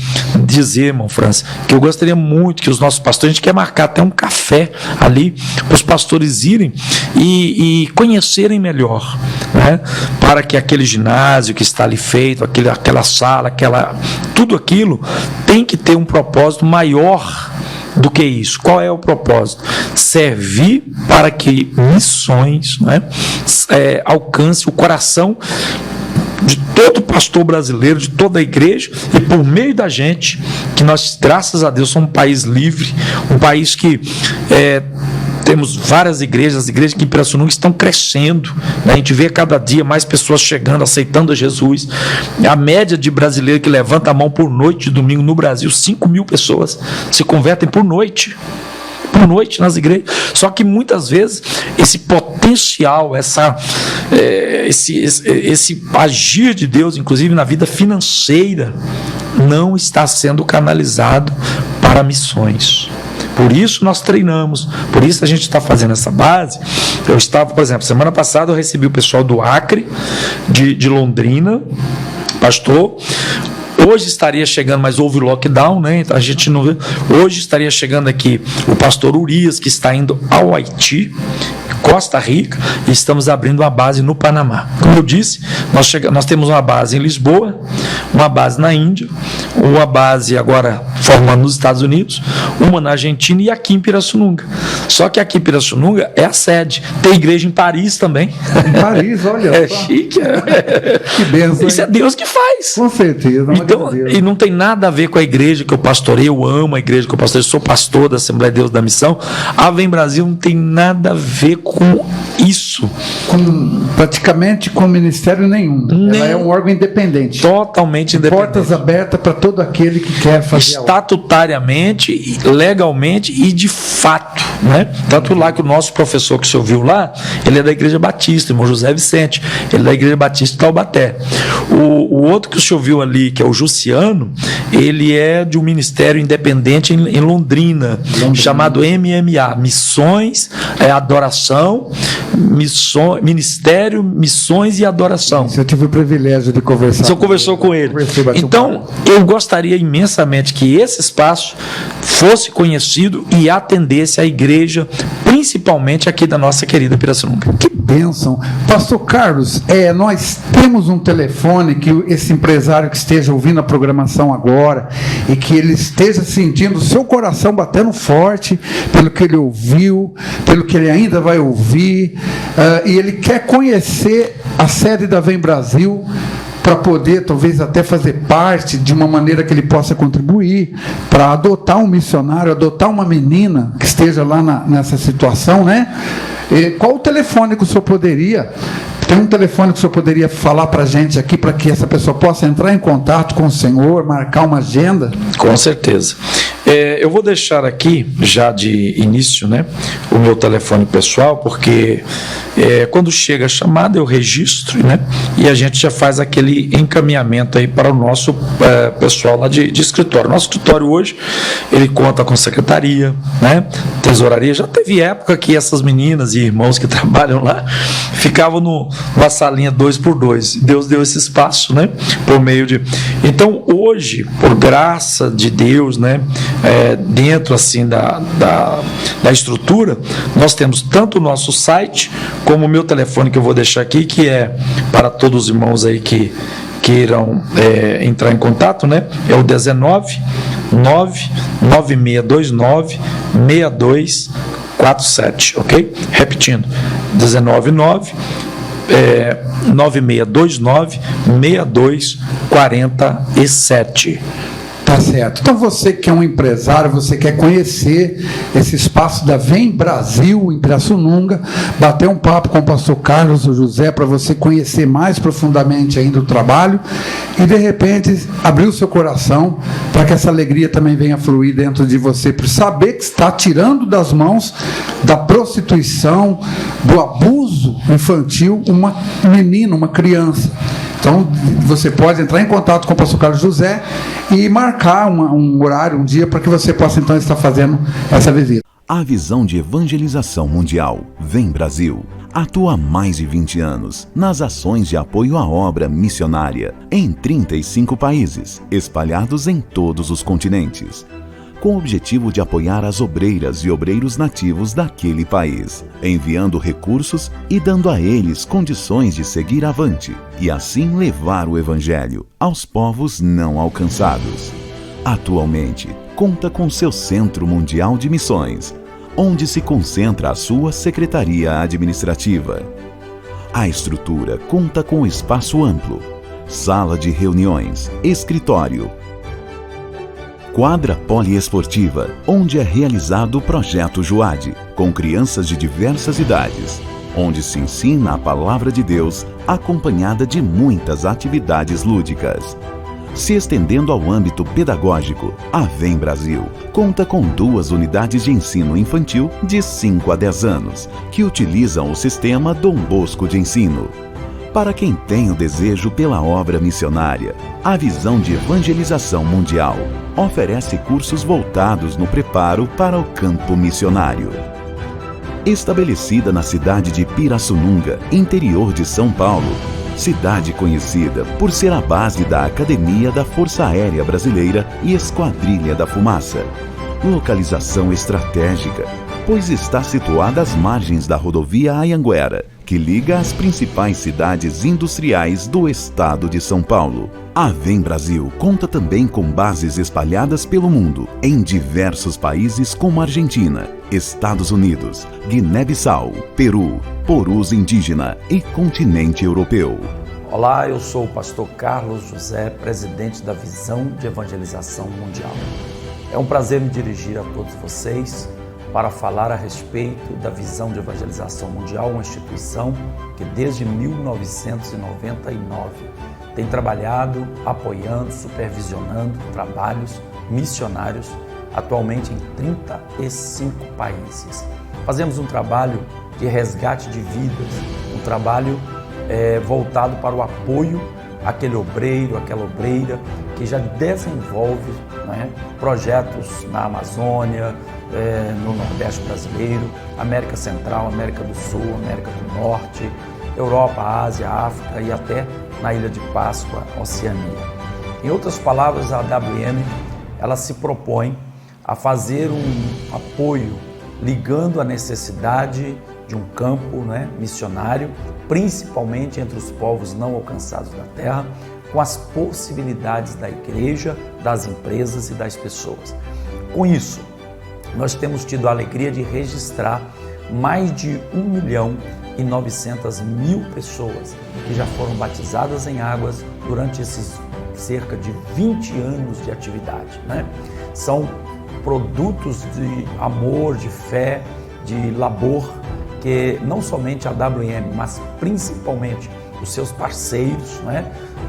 dizer, irmão França, que eu gostaria muito que os nossos pastores, a gente quer marcar até um café ali, para os pastores irem e conhecerem melhor, né? Para que aquele ginásio que está ali feito, aquela sala, tudo aquilo tem que ter um propósito maior do que isso. Qual é o propósito? Servir para que missões, né, alcance o coração de todo pastor brasileiro, de toda a igreja, e por meio da gente, que nós, graças a Deus, somos um país livre, um país que temos várias igrejas, as igrejas que em Pirassununga estão crescendo, né? A gente vê cada dia mais pessoas chegando, aceitando a Jesus. A média de brasileiro que levanta a mão por noite de domingo no Brasil, 5.000 pessoas se convertem por noite nas igrejas. Só que muitas vezes esse potencial, esse agir de Deus, inclusive na vida financeira, não está sendo canalizado para missões. Por isso nós treinamos, por isso a gente está fazendo essa base. Eu estava, por exemplo, semana passada eu recebi o pessoal do Acre, de Londrina, pastor. Hoje estaria chegando, mas houve lockdown, né? A gente não vê. Hoje estaria chegando aqui o pastor Urias, que está indo ao Haiti, Costa Rica, e estamos abrindo uma base no Panamá. Como eu disse, nós temos uma base em Lisboa, uma base na Índia, uma base agora formando nos Estados Unidos, uma na Argentina e aqui em Pirassununga. Só que aqui em Pirassununga é a sede. Tem igreja em Paris também. Em Paris, olha. É chique. Que bênção. Isso é Deus que faz. Com certeza. Então, e não tem nada a ver com a igreja que eu pastorei, eu amo a igreja que eu pastorei, sou pastor da Assembleia de Deus da Missão. A Vem Brasil não tem nada a ver com isso. Praticamente com ministério nenhum. Ela é um órgão independente. Totalmente independente. Portas abertas para todo aquele que quer fazer estatutariamente, legalmente e de fato, né? Tanto lá que o nosso professor que o senhor viu lá, ele é da Igreja Batista, irmão José Vicente, ele é da Igreja Batista de Taubaté. O outro que o senhor viu ali, que é o Jussiano, ele é de um ministério independente em Londrina, chamado MMA, Missões, Adoração, Ministério, Missões e Adoração. Eu tive o privilégio de conversar. O senhor conversou com ele. Então, eu gostaria imensamente que esse espaço fosse conhecido e atendesse a igreja, principalmente aqui da nossa querida Pirassununga. Que bênção. Pastor Carlos, nós temos um telefone que esse empresário que esteja ouvindo a programação agora e que ele esteja sentindo o seu coração batendo forte pelo que ele ouviu, pelo que ele ainda vai ouvir, e ele quer conhecer a sede da Vem Brasil, para poder, talvez, até fazer parte de uma maneira que ele possa contribuir para adotar um missionário, adotar uma menina que esteja lá nessa situação, né? Qual o telefone que o senhor poderia... Tem um telefone que o senhor poderia falar para a gente aqui, para que essa pessoa possa entrar em contato com o senhor, marcar uma agenda? Com certeza. Eu vou deixar aqui, já de início, né, o meu telefone pessoal, porque quando chega a chamada eu registro, né, e a gente já faz aquele encaminhamento aí para o nosso pessoal lá de escritório. Nosso escritório hoje, ele conta com secretaria, né, tesouraria. Já teve época que essas meninas e irmãos que trabalham lá ficavam numa salinha 2x2. Deus deu esse espaço, né, por meio de... Então, hoje, por graça de Deus, né, dentro assim da estrutura, nós temos tanto o nosso site como o meu telefone, que eu vou deixar aqui, que é para todos os irmãos aí que queiram entrar em contato, né? É o 199-9629-6247, ok? Repetindo, 199-9629-6247. Tá certo. Então você que é um empresário, você quer conhecer esse espaço da Vem Brasil em Pirassununga, bater um papo com o pastor Carlos ou José para você conhecer mais profundamente ainda o trabalho e de repente abrir o seu coração para que essa alegria também venha fluir dentro de você, por saber que está tirando das mãos da prostituição, do abuso infantil uma menina, uma criança. Então, você pode entrar em contato com o pastor Carlos José e marcar um horário, um dia, para que você possa, então, estar fazendo essa visita. A visão de evangelização mundial, Vem Brasil, atua há mais de 20 anos nas ações de apoio à obra missionária em 35 países, espalhados em todos os continentes, com o objetivo de apoiar as obreiras e obreiros nativos daquele país, enviando recursos e dando a eles condições de seguir avante e assim levar o Evangelho aos povos não alcançados. Atualmente, conta com seu Centro Mundial de Missões, onde se concentra a sua Secretaria Administrativa. A estrutura conta com espaço amplo, sala de reuniões, escritório, quadra poliesportiva, onde é realizado o projeto Joade, com crianças de diversas idades, onde se ensina a palavra de Deus, acompanhada de muitas atividades lúdicas. Se estendendo ao âmbito pedagógico, a Vem Brasil conta com 2 unidades de ensino infantil de 5 a 10 anos, que utilizam o sistema Dom Bosco de ensino. Para quem tem o desejo pela obra missionária, a Visão de Evangelização Mundial oferece cursos voltados no preparo para o campo missionário. Estabelecida na cidade de Pirassununga, interior de São Paulo, cidade conhecida por ser a base da Academia da Força Aérea Brasileira e Esquadrilha da Fumaça. Localização estratégica, pois está situada às margens da rodovia Anhanguera, que liga as principais cidades industriais do estado de São Paulo. A Vem Brasil conta também com bases espalhadas pelo mundo, em diversos países como Argentina, Estados Unidos, Guiné-Bissau, Peru, Porus Indígena e continente europeu. Olá, eu sou o pastor Carlos José, presidente da Visão de Evangelização Mundial. É um prazer me dirigir a todos vocês para falar a respeito da Visão de Evangelização Mundial, uma instituição que desde 1999 tem trabalhado, apoiando, supervisionando trabalhos missionários, atualmente em 35 países. Fazemos um trabalho de resgate de vidas, um trabalho voltado para o apoio àquele obreiro, àquela obreira que já desenvolve projetos na Amazônia, no Nordeste brasileiro, América Central, América do Sul, América do Norte, Europa, Ásia, África e até na Ilha de Páscoa, Oceania. Em outras palavras, a AWM ela se propõe a fazer um apoio ligando a necessidade de um campo missionário, principalmente entre os povos não alcançados da terra, com as possibilidades da igreja, das empresas e das pessoas. Com isso, nós temos tido a alegria de registrar mais de 1.900.000 pessoas que já foram batizadas em águas durante esses cerca de 20 anos de atividade. São produtos de amor, de fé, de labor, que não somente a AWM, mas principalmente os seus parceiros,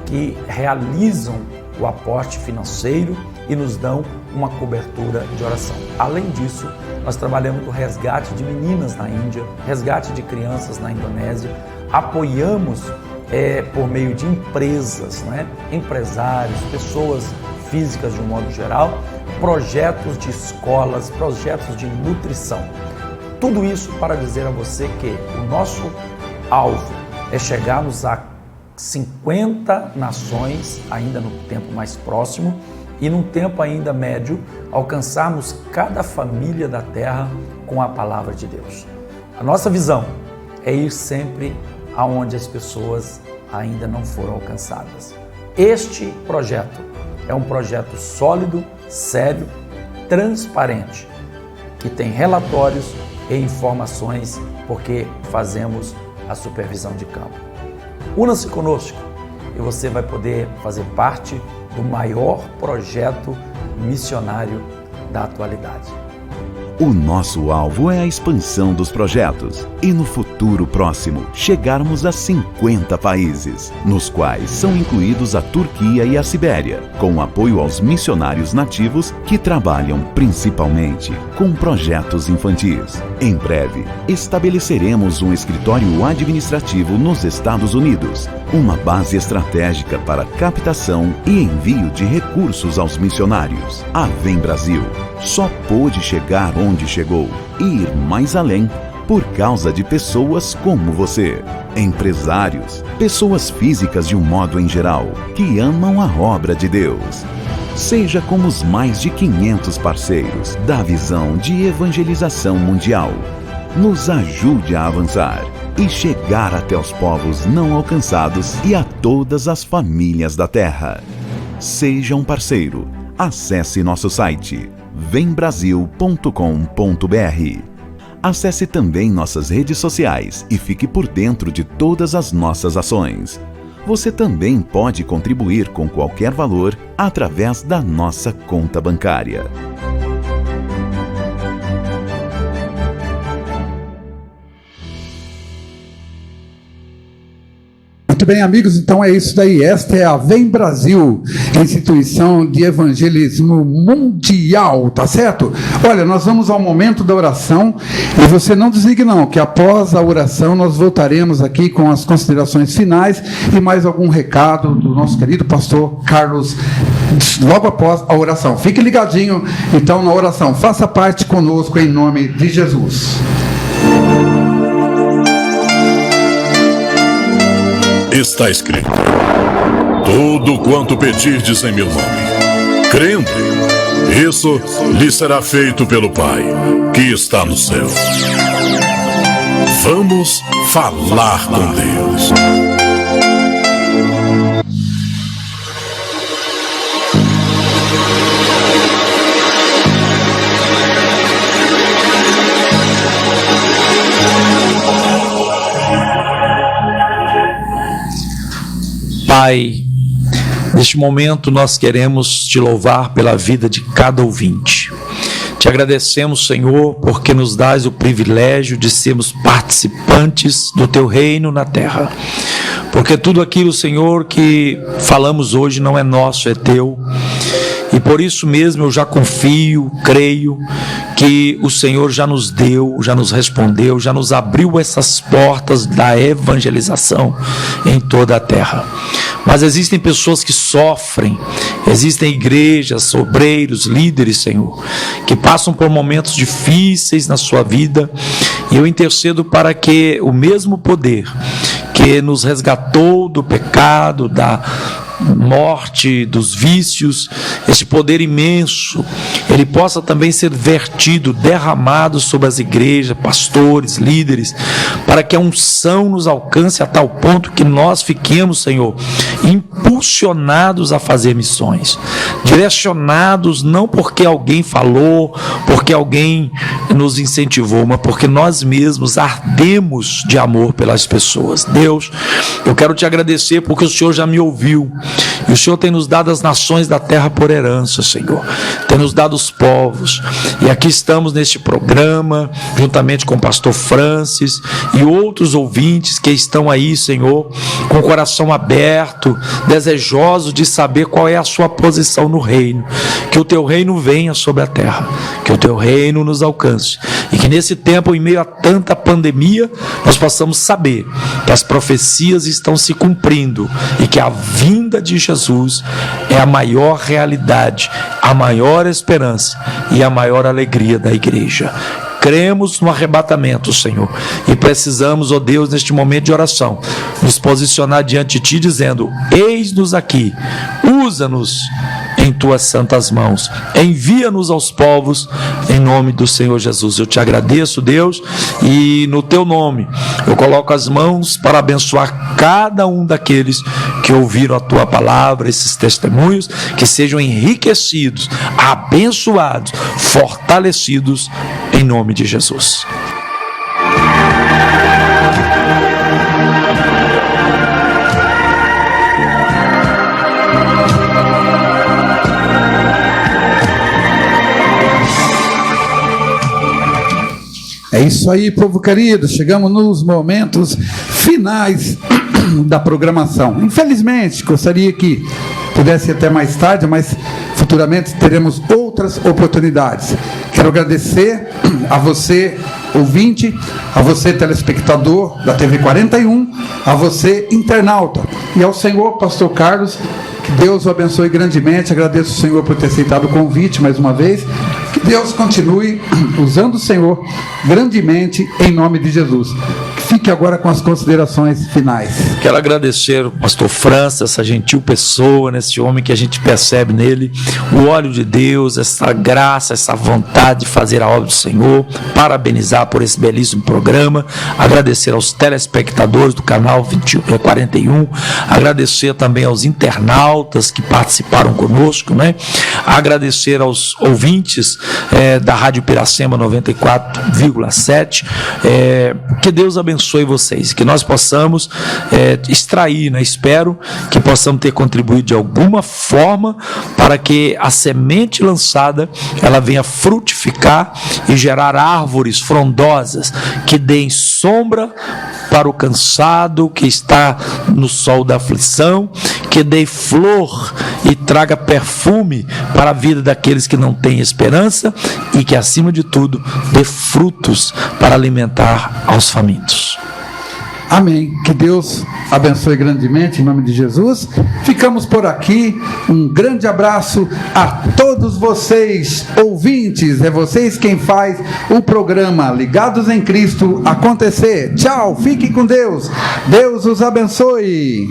que realizam o aporte financeiro e nos dão uma cobertura de oração. Além disso, nós trabalhamos no resgate de meninas na Índia, resgate de crianças na Indonésia, apoiamos por meio de empresas, empresários, pessoas físicas de um modo geral, projetos de escolas, projetos de nutrição. Tudo isso para dizer a você que o nosso alvo é chegarmos a 50 nações, ainda no tempo mais próximo, e num tempo ainda médio, alcançarmos cada família da terra com a palavra de Deus. A nossa visão é ir sempre aonde as pessoas ainda não foram alcançadas. Este projeto é um projeto sólido, sério, transparente, que tem relatórios e informações, porque fazemos a supervisão de campo. Una-se conosco e você vai poder fazer parte do maior projeto missionário da atualidade. O nosso alvo é a expansão dos projetos e no futuro próximo chegarmos a 50 países, nos quais são incluídos a Turquia e a Sibéria, com apoio aos missionários nativos que trabalham principalmente com projetos infantis. Em breve, estabeleceremos um escritório administrativo nos Estados Unidos, uma base estratégica para captação e envio de recursos aos missionários. A Vem Brasil só pôde chegar onde chegou e ir mais além por causa de pessoas como você, empresários, pessoas físicas de um modo em geral, que amam a obra de Deus. Seja como os mais de 500 parceiros da Visão de Evangelização Mundial. Nos ajude a avançar e chegar até os povos não alcançados e a todas as famílias da terra. Seja um parceiro. Acesse nosso site vembrasil.com.br. Acesse também nossas redes sociais e fique por dentro de todas as nossas ações. Você também pode contribuir com qualquer valor através da nossa conta bancária. Muito bem, amigos, então é isso daí. Esta é a Vem Brasil, instituição de evangelismo mundial, tá certo? Olha, nós vamos ao momento da oração e você não desligue não, que após a oração nós voltaremos aqui com as considerações finais e mais algum recado do nosso querido pastor Carlos logo após a oração. Fique ligadinho, então, na oração. Faça parte conosco em nome de Jesus. Está escrito: tudo quanto pedirdes em meu nome, crendo, isso lhe será feito pelo Pai, que está no céu. Vamos falar com Deus. Pai, neste momento nós queremos te louvar pela vida de cada ouvinte. Te agradecemos, Senhor, porque nos dás o privilégio de sermos participantes do teu reino na terra. Porque tudo aquilo, Senhor, que falamos hoje não é nosso, é teu. E por isso mesmo eu já confio, creio que o Senhor já nos deu, já nos respondeu, já nos abriu essas portas da evangelização em toda a terra. Mas existem pessoas que sofrem, existem igrejas, obreiros, líderes, Senhor, que passam por momentos difíceis na sua vida, e eu intercedo para que o mesmo poder que nos resgatou do pecado, da morte, dos vícios, esse poder imenso, ele possa também ser vertido, derramado sobre as igrejas, pastores, líderes, para que a unção nos alcance a tal ponto que nós fiquemos, Senhor, impulsionados a fazer missões, direcionados não porque alguém falou, porque alguém nos incentivou, mas porque nós mesmos ardemos de amor pelas pessoas. Deus, eu quero te agradecer porque o Senhor já me ouviu. E o Senhor tem nos dado as nações da terra por herança, Senhor. Tem nos dado os povos. E aqui estamos neste programa, juntamente com o pastor Francis e outros ouvintes que estão aí, Senhor, com o coração aberto, desejosos de saber qual é a sua posição no reino. Que o teu reino venha sobre a terra, que o teu reino nos alcance. E que nesse tempo, em meio a tanta pandemia, nós possamos saber que as profecias estão se cumprindo e que a vinda de Jesus é a maior realidade, a maior esperança e a maior alegria da igreja. Cremos no arrebatamento, Senhor, e precisamos, ó Deus, neste momento de oração, nos posicionar diante de Ti, dizendo: eis-nos aqui, usa-nos em Tuas santas mãos, envia-nos aos povos, em nome do Senhor Jesus. Eu te agradeço, Deus, e no Teu nome eu coloco as mãos para abençoar cada um daqueles que ouviram a Tua palavra, esses testemunhos, que sejam enriquecidos, abençoados, fortalecidos, em nome de Jesus. É isso aí, povo querido. Chegamos nos momentos finais da programação. Infelizmente, gostaria que pudesse ir até mais tarde, mas futuramente teremos outras oportunidades. Quero agradecer a você, ouvinte, a você, telespectador da TV 41, a você, internauta, e ao senhor, pastor Carlos. Que Deus o abençoe grandemente. Agradeço o Senhor por ter aceitado o convite mais uma vez. Que Deus continue usando o Senhor grandemente em nome de Jesus. Fique agora com as considerações finais. Quero agradecer ao pastor França, essa gentil pessoa, esse homem que a gente percebe nele o óleo de Deus, essa graça, essa vontade de fazer a obra do Senhor. Parabenizar por esse belíssimo programa. Agradecer aos telespectadores do canal 41. Agradecer também aos internautas que participaram conosco, né? Agradecer aos ouvintes da Rádio Piracema 94,7. Que Deus abençoe vocês, que nós possamos extrair, né? Espero que possamos ter contribuído de alguma forma para que a semente lançada ela venha frutificar e gerar árvores frondosas que deem sombra para o cansado que está no sol da aflição, que dê flor e traga perfume para a vida daqueles que não têm esperança e que, acima de tudo, dê frutos para alimentar aos famintos. Amém. Que Deus abençoe grandemente, em nome de Jesus. Ficamos por aqui. Um grande abraço a todos vocês, ouvintes. É vocês quem faz o programa Ligados em Cristo acontecer. Tchau, fiquem com Deus. Deus os abençoe.